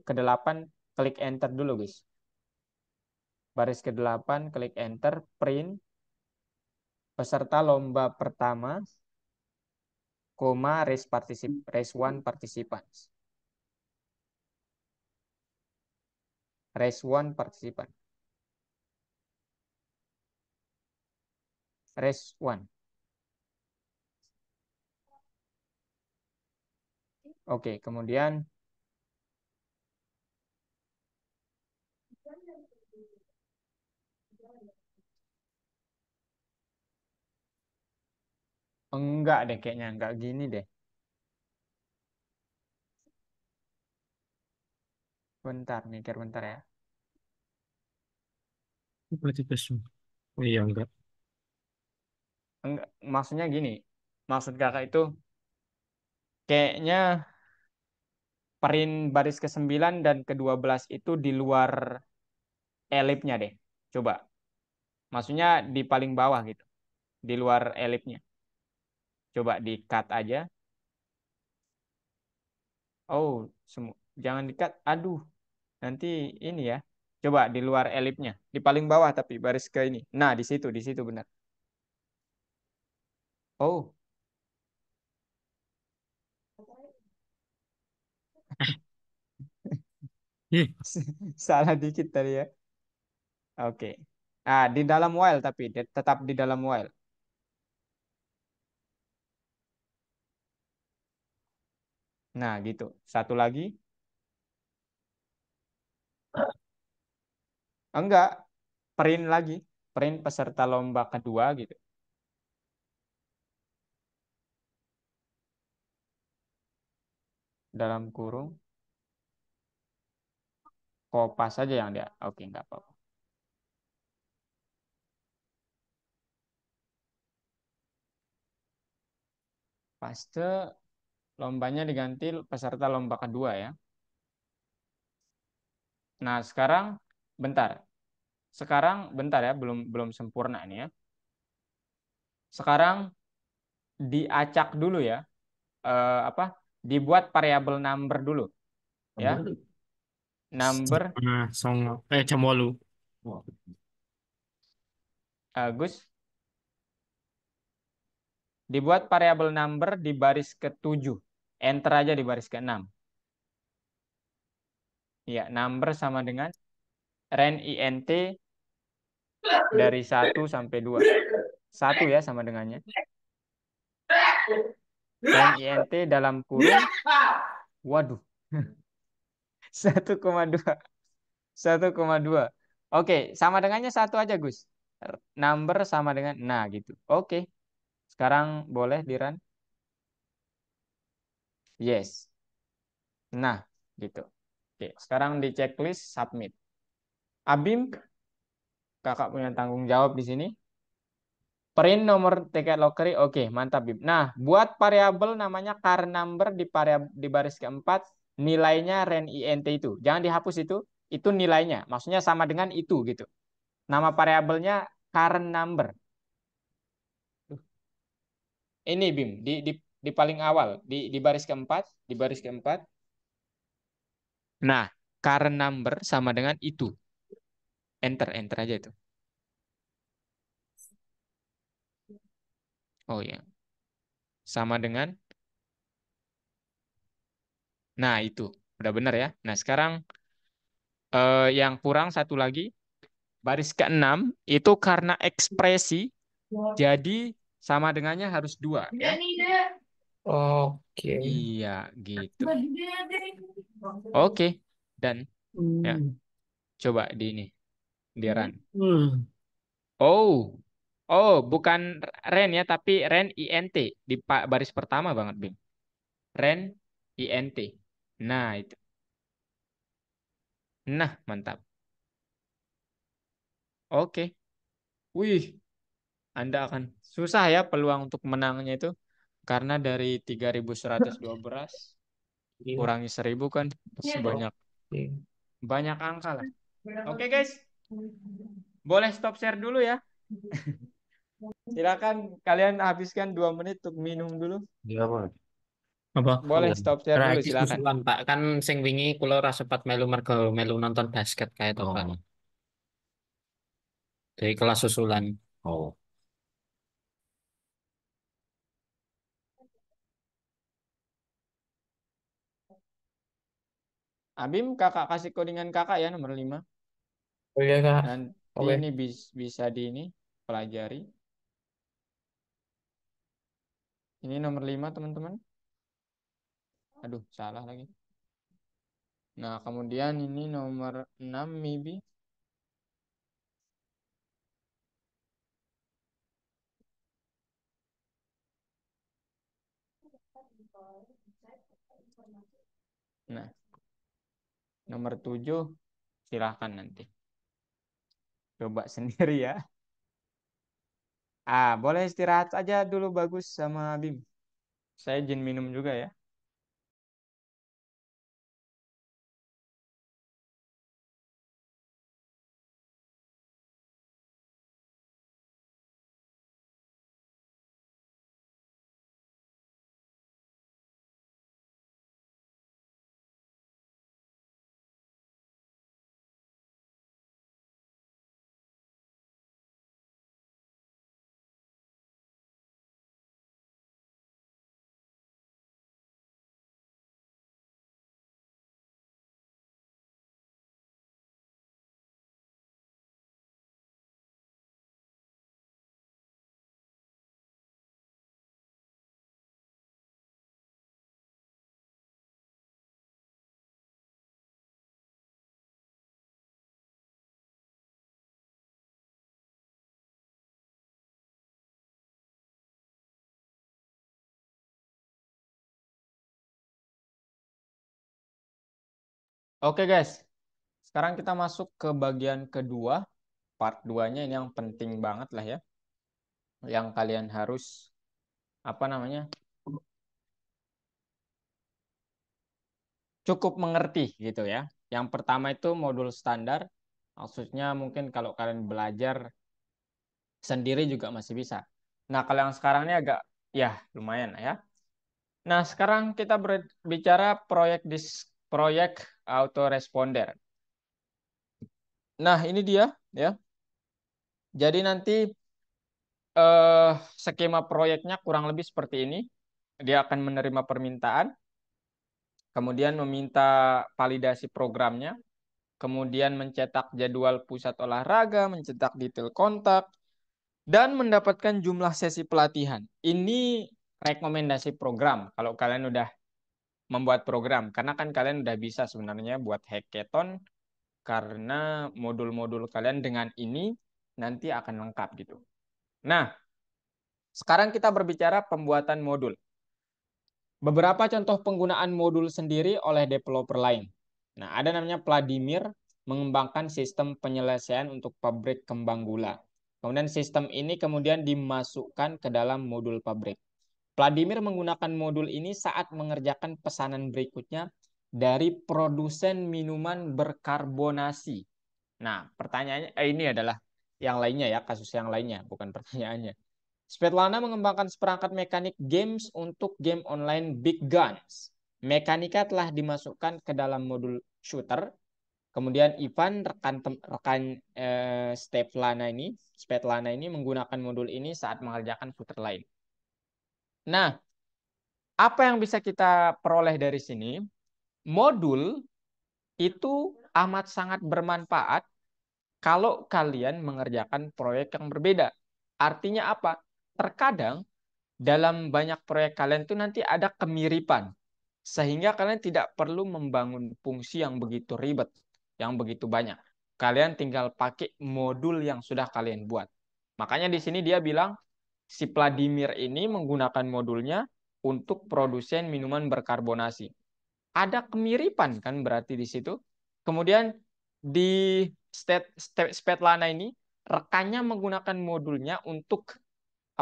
ke-8 klik enter dulu, Gus. Baris ke-8 klik enter, print peserta lomba pertama, koma race one participants. Race one participant. Race one. Oke, kemudian enggak deh kayaknya, enggak gini deh. Bentar, mikir bentar ya. Berarti kesu. Oh iya enggak. Enggak, maksudnya gini. Maksud kakak itu kayaknya print baris ke-9 dan ke-12 itu di luar elipnya deh. Coba. Maksudnya di paling bawah gitu. Di luar elipnya. Coba di cut aja. Oh, jangan di cut. Aduh, nanti ini ya. Coba di luar elipnya. Di paling bawah tapi baris ke ini. Nah, di situ benar. Oh, Ih, salah dikit tadi ya. Oke. Nah, di dalam while tapi tetap di dalam while. Nah, gitu. Satu lagi. Enggak, print lagi. Print peserta lomba kedua gitu. Dalam kurung. Kopas saja yang dia. Oke, enggak apa-apa. Paste lombanya diganti peserta lomba kedua ya. Nah, sekarang bentar ya, belum belum sempurna ini ya. Sekarang diacak dulu ya. Apa? Dibuat variabel number dulu ya. Number songo. Jam 8. Gus, dibuat variabel number di baris ke-7. Enter aja di baris ke-6. Ya, number sama dengan ren int dari 1 sampai 2. 1 ya sama dengannya. Ren int dalam kurung. Waduh. 1,2. 1,2. Oke, sama dengannya 1 aja, Gus. Number sama dengan, nah gitu. Oke. Sekarang boleh di-run? Yes. Nah, gitu. Oke, sekarang di checklist submit. Abim, kakak punya tanggung jawab di sini. Print nomor tiket lottery, oke, mantap Bim. Nah, buat variabel namanya car number di baris keempat, nilainya ren int itu. Jangan dihapus itu nilainya. Maksudnya sama dengan itu gitu. Nama variabelnya car number. Ini Bim, di paling awal, di baris keempat, di baris keempat. Nah, car number sama dengan itu. Enter aja itu. Oh ya, sama dengan. Nah, itu. Udah benar ya. Nah, sekarang yang kurang satu lagi. Baris keenam itu karena ekspresi, jadi sama dengannya harus 2 ya. Oke. Iya, gitu. Oke. Dan ya, coba di run. Oh. Oh, bukan ren ya, tapi ren int di baris pertama banget, Bim. Ren int. Nah, itu. Nah, mantap. Oke. Wih, Anda akan susah ya peluang untuk menangnya itu. Karena dari 3.112 Iya. kurangi 1.000 kan sebanyak Oke. banyak angka lah. Oke guys, boleh stop share dulu ya. Silakan kalian habiskan 2 menit untuk minum dulu. Iya, Bang. Apa? Boleh stop share dulu Rasis silakan. susulan Pak, kan sing wingi kula ora sempat melu mergo melu nonton basket kayak to Pak. Dari kelas susulan. Oh. Abim kakak kasih codingan kakak ya nomor 5. Oh iya Kak. Nanti Oke. ini bisa pelajari. Ini nomor 5 teman-teman. Aduh, salah lagi. Nah, kemudian ini nomor 6 maybe. Nah, nomor 7 silahkan nanti. Coba sendiri ya. Boleh istirahat aja dulu bagus sama Bim. Saya izin minum juga ya. Oke guys, sekarang kita masuk ke bagian kedua. Part 2-nya ini yang penting banget lah ya. Yang kalian harus, apa namanya, cukup mengerti gitu ya. Yang pertama itu modul standar. Maksudnya mungkin kalau kalian belajar sendiri juga masih bisa. Nah, kalau yang sekarang ini agak, ya lumayan lah ya. Nah, sekarang kita berbicara proyek autoresponder. Nah, ini dia ya. Jadi nanti skema proyeknya kurang lebih seperti ini. Dia akan menerima permintaan, kemudian meminta validasi programnya, kemudian mencetak jadwal pusat olahraga, mencetak detail kontak, dan mendapatkan jumlah sesi pelatihan. Ini rekomendasi program kalau kalian udah membuat program, karena kan kalian udah bisa sebenarnya buat hackathon, karena modul-modul kalian dengan ini nanti akan lengkap gitu. Nah, Sekarang kita berbicara pembuatan modul. Beberapa contoh penggunaan modul sendiri oleh developer lain. Nah, ada namanya Vladimir mengembangkan sistem penyelesaian untuk pabrik kembang gula. Kemudian sistem ini kemudian dimasukkan ke dalam modul pabrik. Vladimir menggunakan modul ini saat mengerjakan pesanan berikutnya dari produsen minuman berkarbonasi. Nah, pertanyaannya ini adalah yang lainnya ya, kasus yang lainnya, bukan pertanyaannya. Svetlana mengembangkan seperangkat mekanik games untuk game online Big Guns. Mekanika telah dimasukkan ke dalam modul shooter. Kemudian Ivan rekan Svetlana ini menggunakan modul ini saat mengerjakan shooter lain. Nah, apa yang bisa kita peroleh dari sini? Modul itu amat sangat bermanfaat kalau kalian mengerjakan proyek yang berbeda. Artinya apa? Terkadang dalam banyak proyek kalian itu nanti ada kemiripan. Sehingga kalian tidak perlu membangun fungsi yang begitu ribet, yang begitu banyak. Kalian tinggal pakai modul yang sudah kalian buat. Makanya di sini dia bilang, si Vladimir ini menggunakan modulnya untuk produsen minuman berkarbonasi. Ada kemiripan kan berarti di situ. Kemudian di Svetlana ini rekannya menggunakan modulnya untuk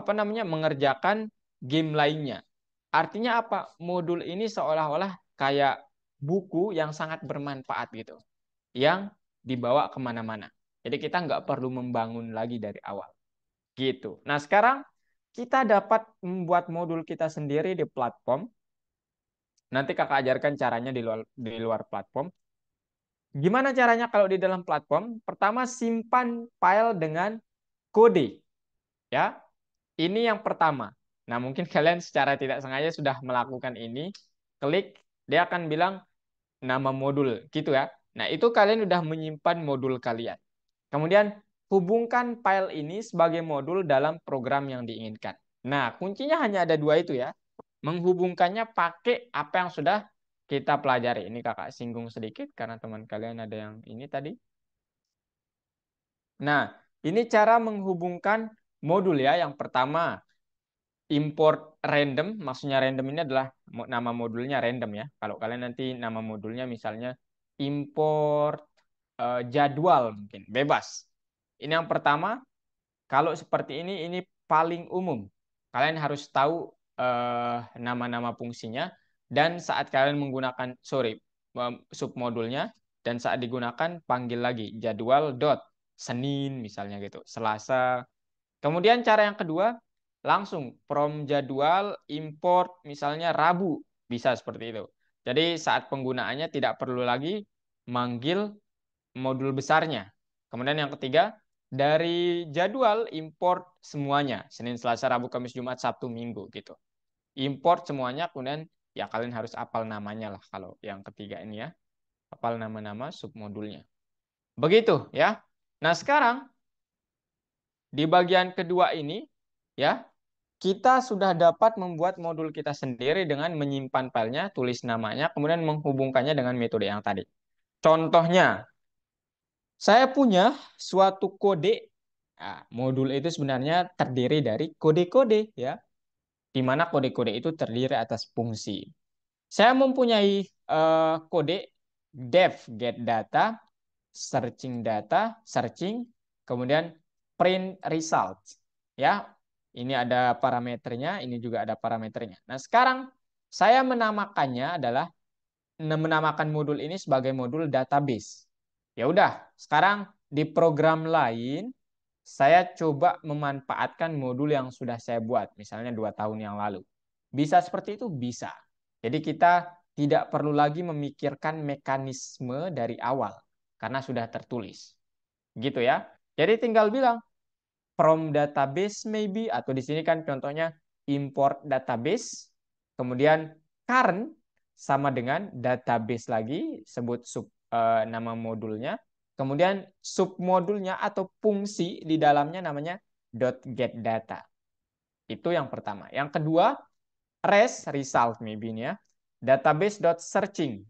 mengerjakan game lainnya. Artinya apa? Modul ini seolah-olah kayak buku yang sangat bermanfaat gitu, yang dibawa kemana-mana. Jadi kita nggak perlu membangun lagi dari awal gitu. Nah sekarang kita dapat membuat modul kita sendiri di platform. Nanti kakak ajarkan caranya di luar platform. Gimana caranya kalau di dalam platform? Pertama simpan file dengan kode, ya. Ini yang pertama. Nah, mungkin kalian secara tidak sengaja sudah melakukan ini. Klik, dia akan bilang nama modul, gitu ya. Nah, itu kalian sudah menyimpan modul kalian. Kemudian, hubungkan file ini sebagai modul dalam program yang diinginkan. Nah, kuncinya hanya ada dua itu ya. Menghubungkannya pakai apa yang sudah kita pelajari. Ini kakak singgung sedikit karena teman kalian ada yang ini tadi. Nah, ini cara menghubungkan modul ya. Yang pertama, import random, maksudnya random ini adalah nama modulnya random ya. Kalau kalian nanti nama modulnya misalnya import jadwal mungkin, bebas. Ini yang pertama, kalau seperti ini paling umum. Kalian harus tahu nama-nama fungsinya dan saat kalian menggunakan, submodulnya dan saat digunakan panggil lagi jadwal dot Senin misalnya gitu, Selasa. Kemudian cara yang kedua, langsung from jadwal import misalnya Rabu, bisa seperti itu. Jadi saat penggunaannya tidak perlu lagi manggil modul besarnya. Kemudian yang ketiga, dari jadwal import semuanya, Senin, Selasa, Rabu, Kamis, Jumat, Sabtu, Minggu gitu. Import semuanya, kemudian ya kalian harus hafal namanya lah kalau yang ketiga ini ya. Hafal nama-nama submodulnya. Begitu ya. Nah, sekarang di bagian kedua ini ya, kita sudah dapat membuat modul kita sendiri dengan menyimpan filenya, tulis namanya, kemudian menghubungkannya dengan metode yang tadi. Contohnya, saya punya suatu kode. Nah, modul itu sebenarnya terdiri dari kode-kode ya, di mana kode-kode itu terdiri atas fungsi. Saya mempunyai kode def get data, searching, kemudian print result. Ya, ini ada parameternya, ini juga ada parameternya. Nah, sekarang saya menamakan modul ini sebagai modul database. Ya udah, sekarang di program lain saya coba memanfaatkan modul yang sudah saya buat, misalnya 2 tahun yang lalu. Bisa seperti itu? Bisa. Jadi kita tidak perlu lagi memikirkan mekanisme dari awal karena sudah tertulis. Gitu ya. Jadi tinggal bilang from database maybe, atau di sini kan contohnya import database, kemudian current sama dengan database lagi, sebut nama modulnya, kemudian submodulnya atau fungsi di dalamnya namanya .get data. Itu yang pertama. Yang kedua, result maybe ini ya, database.searching.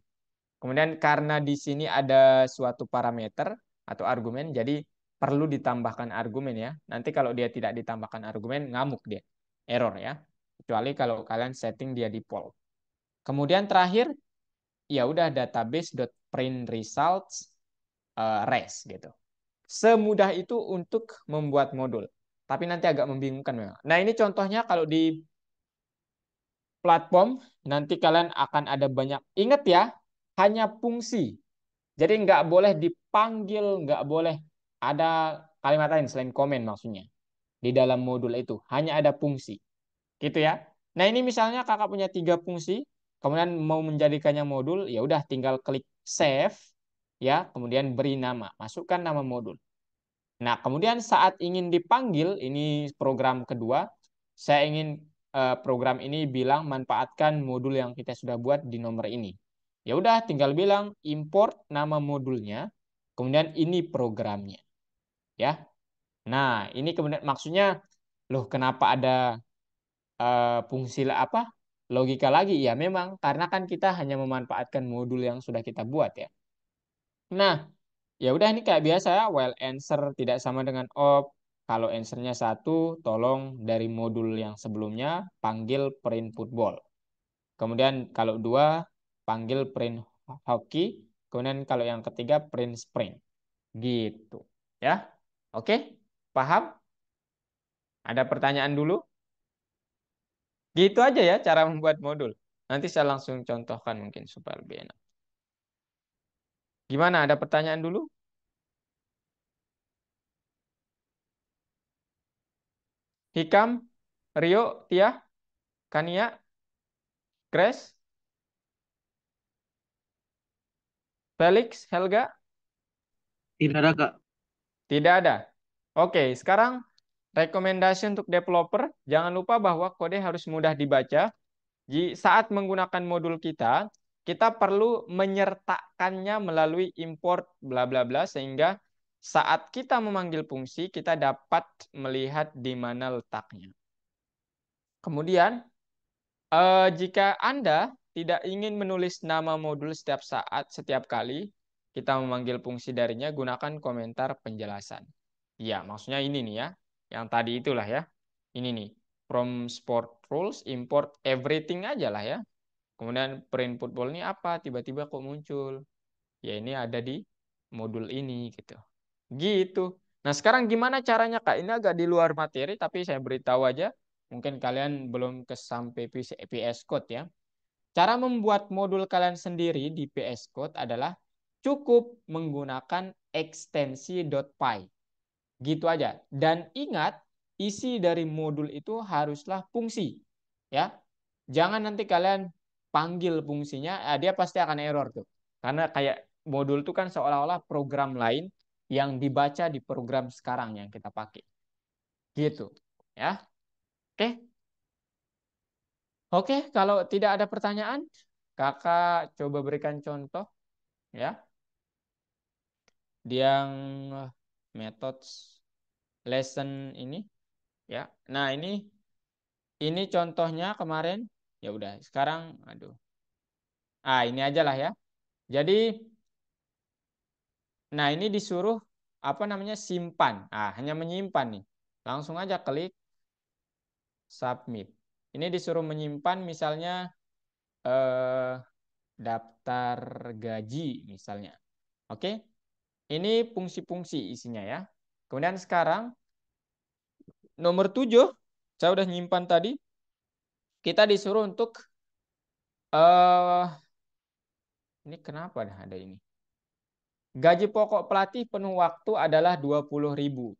Kemudian karena di sini ada suatu parameter atau argumen, jadi perlu ditambahkan argumen ya. Nanti kalau dia tidak ditambahkan argumen, ngamuk dia. error ya. Kecuali kalau kalian setting dia default. Kemudian terakhir, ya udah database.print results res gitu. Semudah itu untuk membuat modul. Tapi nanti agak membingungkan memang. Nah, ini contohnya kalau di platform, nanti kalian akan ada banyak. Ingat ya, hanya fungsi. Jadi nggak boleh dipanggil, nggak boleh ada kalimat lain selain komen maksudnya. Di dalam modul itu, hanya ada fungsi. Gitu ya. Nah, ini misalnya kakak punya 3 fungsi, kemudian mau menjadikannya modul, ya udah tinggal klik save, ya, kemudian beri nama, masukkan nama modul. Nah, kemudian saat ingin dipanggil, ini program kedua, saya ingin program ini bilang manfaatkan modul yang kita sudah buat di nomor ini. Ya udah, tinggal bilang import nama modulnya, kemudian ini programnya, ya. Nah, ini kemudian maksudnya, loh kenapa ada fungsi apa? Logika lagi? Ya memang karena kan kita hanya memanfaatkan modul yang sudah kita buat ya. Nah, ya udah ini kayak biasa ya, while answer tidak sama dengan op. Kalau answernya 1, tolong dari modul yang sebelumnya panggil print football. Kemudian kalau 2, panggil print hockey. Kemudian kalau yang ketiga print sprint. Gitu. Ya. Oke? Paham? Ada pertanyaan dulu? Gitu aja ya cara membuat modul. Nanti saya langsung contohkan mungkin supaya lebih enak. Gimana? Ada pertanyaan dulu? Hikam, Rio, Tia, Kania, Grace, Felix, Helga? Tidak ada, Kak. Tidak ada. Oke, sekarang rekomendasi untuk developer, jangan lupa bahwa kode harus mudah dibaca. Saat menggunakan modul kita, kita perlu menyertakannya melalui import bla bla bla sehingga saat kita memanggil fungsi, kita dapat melihat di mana letaknya. Kemudian, jika Anda tidak ingin menulis nama modul setiap kali kita memanggil fungsi darinya, gunakan komentar penjelasan. Ya, maksudnya ini nih ya, yang tadi itulah ya. Ini nih, from sport rules, import everything aja lah ya. Kemudian print football ini apa? Tiba-tiba kok muncul. Ya ini ada di modul ini gitu. Gitu. Nah, sekarang gimana caranya, Kak? Ini agak di luar materi, tapi saya beritahu aja. Mungkin kalian belum sampai PS Code ya. Cara membuat modul kalian sendiri di PS Code adalah cukup menggunakan ekstensi .py. Gitu aja. Dan ingat, isi dari modul itu haruslah fungsi. Ya. Jangan nanti kalian panggil fungsinya, dia pasti akan error tuh. Karena kayak modul itu kan seolah-olah program lain yang dibaca di program sekarang yang kita pakai. Gitu. Ya. Oke. Oke, kalau tidak ada pertanyaan, kakak coba berikan contoh ya. Di yang methods lesson ini ya. Nah, ini contohnya kemarin. Ya udah, sekarang aduh. Ini aja lah ya. Jadi nah ini disuruh apa namanya simpan. Hanya menyimpan nih. Langsung aja klik submit. Ini disuruh menyimpan misalnya eh, daftar gaji misalnya. Oke. Ini fungsi-fungsi isinya ya. Kemudian sekarang nomor 7 saya udah nyimpan tadi. Kita disuruh untuk ini kenapa ada ini? Gaji pokok pelatih penuh waktu adalah 20.000.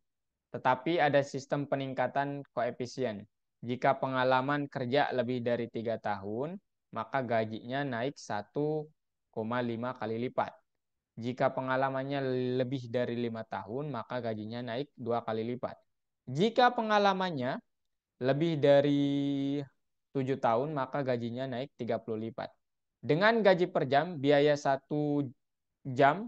Tetapi ada sistem peningkatan koefisien. Jika pengalaman kerja lebih dari 3 tahun, maka gajinya naik 1,5 kali lipat. Jika pengalamannya lebih dari 5 tahun, maka gajinya naik 2 kali lipat. Jika pengalamannya lebih dari 7 tahun, maka gajinya naik 30 lipat. Dengan gaji per jam, biaya 1 jam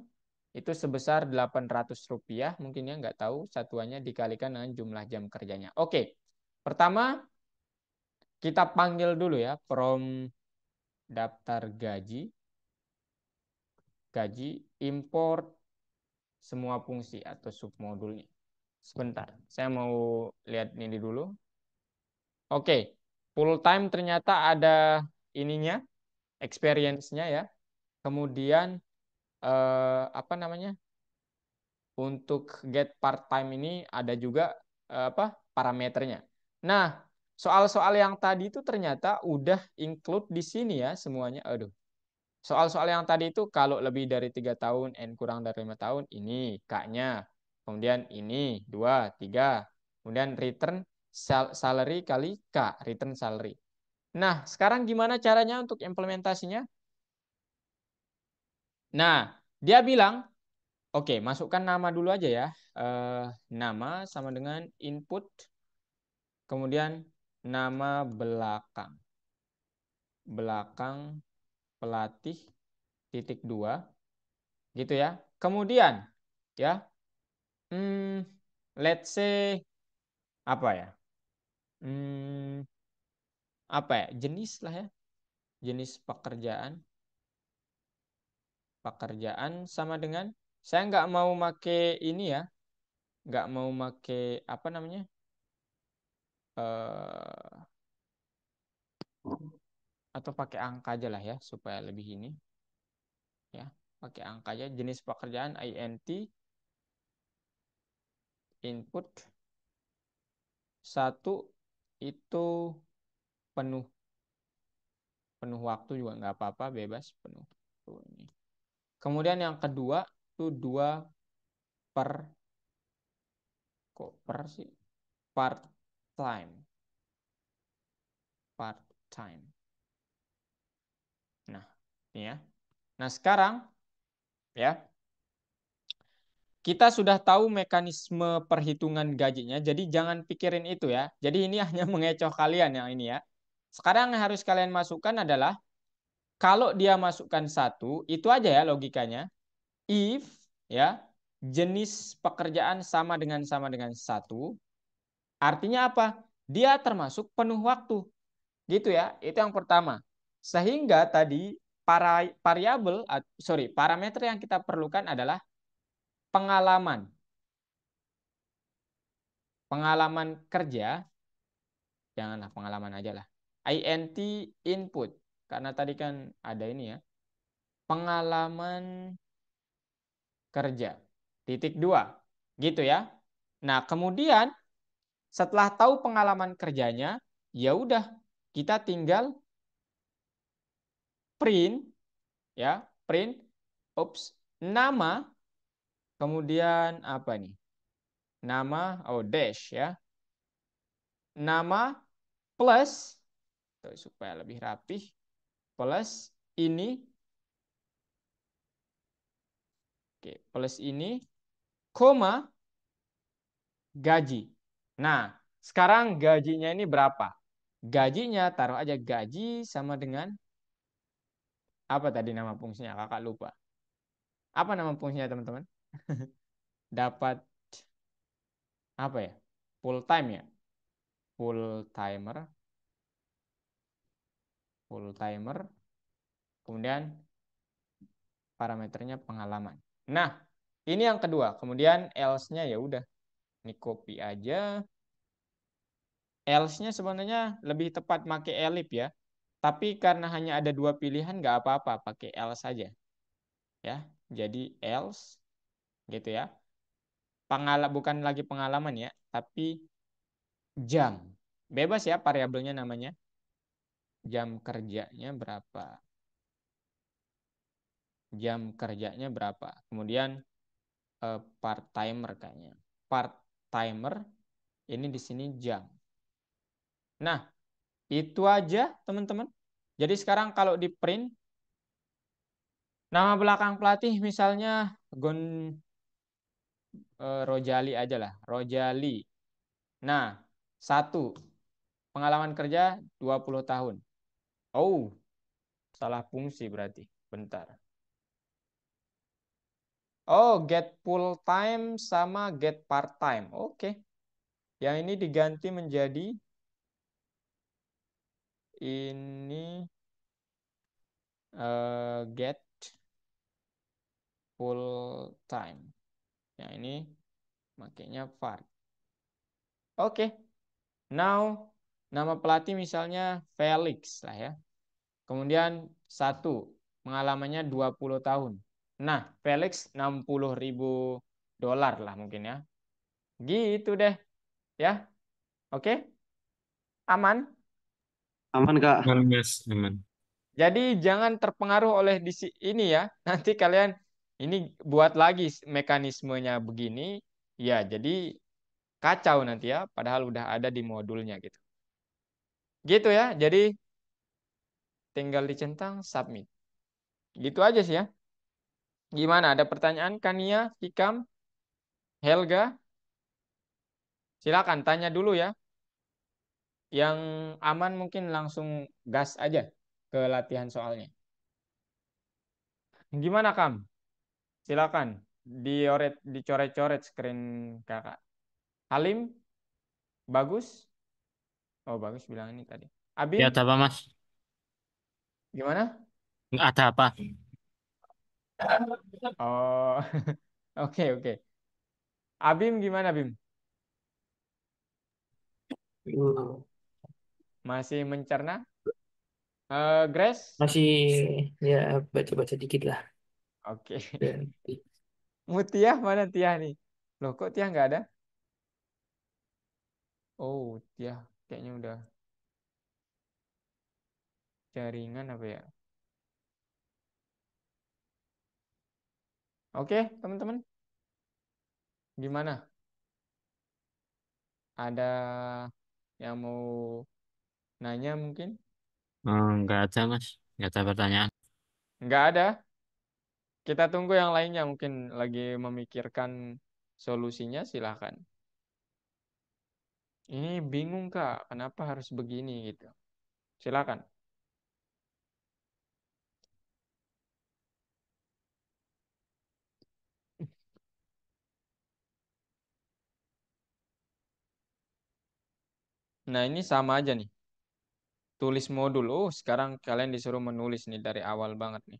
itu sebesar Rp800, mungkin ya nggak tahu satuannya dikalikan dengan jumlah jam kerjanya. Oke, pertama kita panggil dulu ya from daftar gaji import semua fungsi atau submodulnya. Sebentar, saya mau lihat ini dulu. Oke, full time ternyata ada ininya, experience-nya ya. Kemudian apa namanya? Untuk get part time ini ada juga apa parameternya. Nah, soal-soal yang tadi itu ternyata udah include di sini ya semuanya. Aduh. Soal-soal yang tadi itu kalau lebih dari 3 tahun, N kurang dari 5 tahun, ini K-nya. Kemudian ini 2, 3. Kemudian return salary kali K, return salary. Nah, sekarang gimana caranya untuk implementasinya? Nah, dia bilang, oke, masukkan nama dulu aja ya. Nama sama dengan input, kemudian nama belakang. Belakang pelatih (2) gitu ya. Kemudian ya, let's say apa ya? Apa ya? Jenis lah ya. Jenis pekerjaan. Pekerjaan sama dengan saya nggak mau make ini ya, nggak mau make apa namanya? Atau pakai angka aja lah ya supaya lebih ini ya, pakai angka aja. Jenis pekerjaan int input 1 itu penuh waktu juga nggak apa-apa, bebas penuh tuh ini. Kemudian yang kedua itu 2 per, kok per sih, part time. Nah ini ya. Nah sekarang ya, kita sudah tahu mekanisme perhitungan gajinya, jadi jangan pikirin itu ya. Jadi ini hanya mengecoh kalian yang ini ya. Sekarang yang harus kalian masukkan adalah, kalau dia masukkan 1, itu aja ya logikanya. If ya, jenis pekerjaan sama dengan 1, artinya apa? Dia termasuk penuh waktu. Gitu ya, itu yang pertama. Sehingga tadi parameter yang kita perlukan adalah pengalaman. Pengalaman kerja, janganlah pengalaman aja lah. int input, karena tadi kan ada ini ya. Pengalaman kerja. (2). Gitu ya. Nah, kemudian setelah tahu pengalaman kerjanya, ya udah kita tinggal print ya, print nama, kemudian apa nih? Nama dash ya. Nama plus supaya lebih rapih, plus ini, oke, plus ini, koma, gaji. Nah, sekarang gajinya ini berapa? Gajinya taruh aja gaji sama dengan apa tadi nama fungsinya? Kakak lupa. Apa nama fungsinya teman-teman? Dapat apa ya? Full time ya? Full timer. Kemudian parameternya pengalaman. Nah, ini yang kedua. Kemudian else-nya ya udah. Ini copy aja. Else-nya sebenarnya lebih tepat pakai elif ya. Tapi karena hanya ada 2 pilihan nggak apa-apa, pakai else saja. Ya, jadi else gitu ya. Bukan lagi pengalaman ya, tapi jam. Bebas ya variabelnya namanya. Jam kerjanya berapa? Jam kerjanya berapa? Kemudian part timer kayaknya. Part timer ini di sini jam. Nah, itu aja teman-teman. Jadi sekarang kalau di print, nama belakang pelatih misalnya Rojali aja lah, Rojali. Nah, 1, pengalaman kerja 20 tahun. Oh, salah fungsi berarti. Bentar. Oh, get full time sama get part time. Oke. Yang ini diganti menjadi ini get full time. Yang ini makanya part. Oke. Now Nama pelatih misalnya Felix lah ya. Kemudian 1, pengalamannya 20 tahun. Nah, Felix 60.000 dolar lah mungkin ya. Gitu deh ya. Oke, aman. Aman, Kak. Aman, Mas. Aman. Jadi jangan terpengaruh oleh ini ya. Nanti kalian ini buat lagi mekanismenya begini. Ya, jadi kacau nanti ya. Padahal udah ada di modulnya gitu. Gitu ya. Jadi tinggal dicentang submit. Gitu aja sih ya. Gimana? Ada pertanyaan Kania, Hikam, Helga? Silakan tanya dulu ya. Yang aman mungkin langsung gas aja ke latihan soalnya. Gimana Kam? Silakan dicoret-coret screen kakak. Halim, bagus. Oh bagus bilang ini tadi. Ya, Abim, ada apa, Mas? gimana? Nggak ada apa? Oh, oke oke. Abim gimana Bim? Uh, Masih mencerna? Grace? Masih ya baca-baca dikit lah. Oke. Dan Mutiah mana Tiah nih? Loh kok Tiah nggak ada? Oh Tiah kayaknya udah jaringan apa ya? Oke teman-teman, gimana? Ada yang mau nanya mungkin? Nggak ada, Mas. Nggak ada pertanyaan. Nggak ada. Kita tunggu yang lainnya mungkin lagi memikirkan solusinya silahkan. Ini bingung Kak, kenapa harus begini gitu. Silakan. Nah ini sama aja nih. Tulis modul. Oh sekarang kalian disuruh menulis nih dari awal banget nih.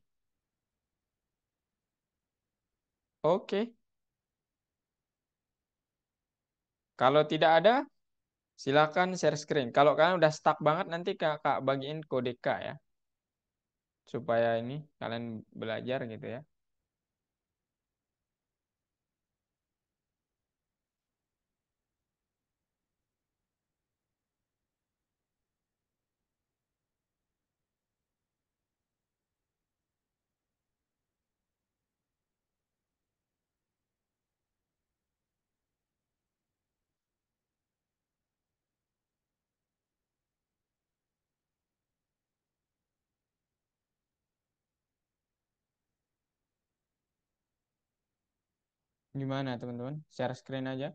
Oke. Kalau tidak ada, silakan share screen. Kalau kalian udah stuck banget nanti kakak bagiin kode K ya. Supaya ini kalian belajar gitu ya. Gimana teman-teman? Share screen aja.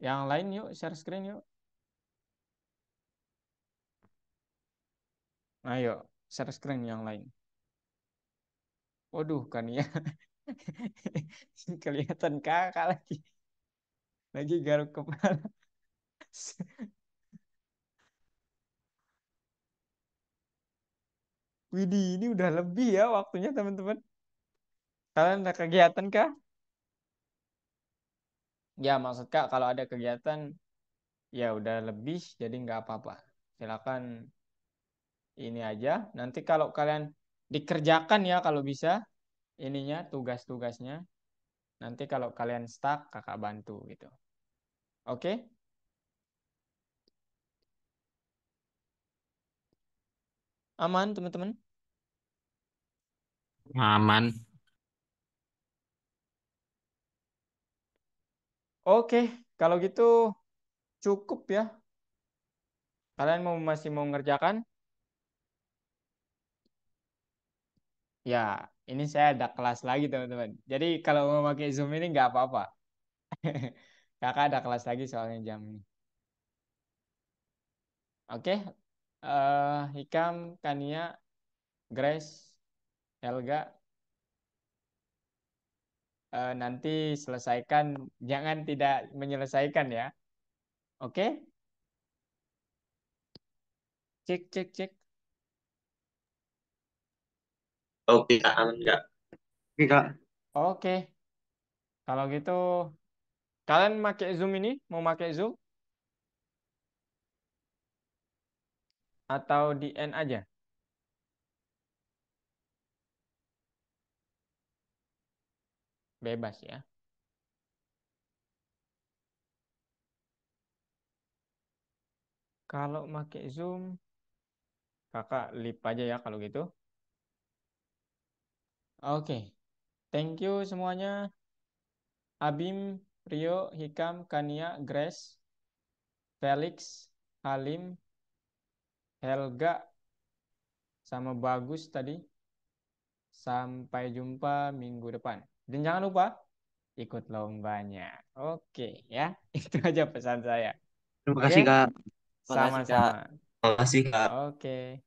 Yang lain yuk share screen yuk. Ayo share screen yang lain. Waduh kan ya. Kelihatan kakak lagi. Lagi garuk kepala. Widih, ini udah lebih ya waktunya teman-teman. Kalian ada kegiatan kah? Ya maksud kak kalau ada kegiatan ya udah lebih jadi nggak apa-apa. Silakan ini aja. Nanti kalau kalian dikerjakan ya kalau bisa ininya tugas-tugasnya. Nanti kalau kalian stuck kakak bantu gitu. Oke? Aman teman-teman? Aman. Oke, kalau gitu cukup ya. Kalian masih mau ngerjakan? Ya, ini saya ada kelas lagi teman-teman. Jadi kalau mau pakai Zoom ini nggak apa-apa. Kakak ada kelas lagi soalnya jam ini. Oke, Hikam, Kania, Grace, Helga, nanti selesaikan, jangan tidak menyelesaikan ya. Oke? Cek, cek, cek. Oke, Kak, aman nggak? Oke, Kak. Oke, kalau gitu kalian pakai Zoom ini? Mau pakai Zoom atau di end aja? Bebas ya. Kalau pakai Zoom, kakak lip aja ya kalau gitu. Oke, thank you semuanya. Abim, Rio, Hikam, Kania, Grace, Felix, Halim, Helga, sama Bagus tadi. Sampai jumpa minggu depan. Dan jangan lupa ikut lombanya. Oke ya, itu aja pesan saya. Terima Oke, kasih, Kak. Makasih, Kak. sama-sama. Makasih, Kak. Oke.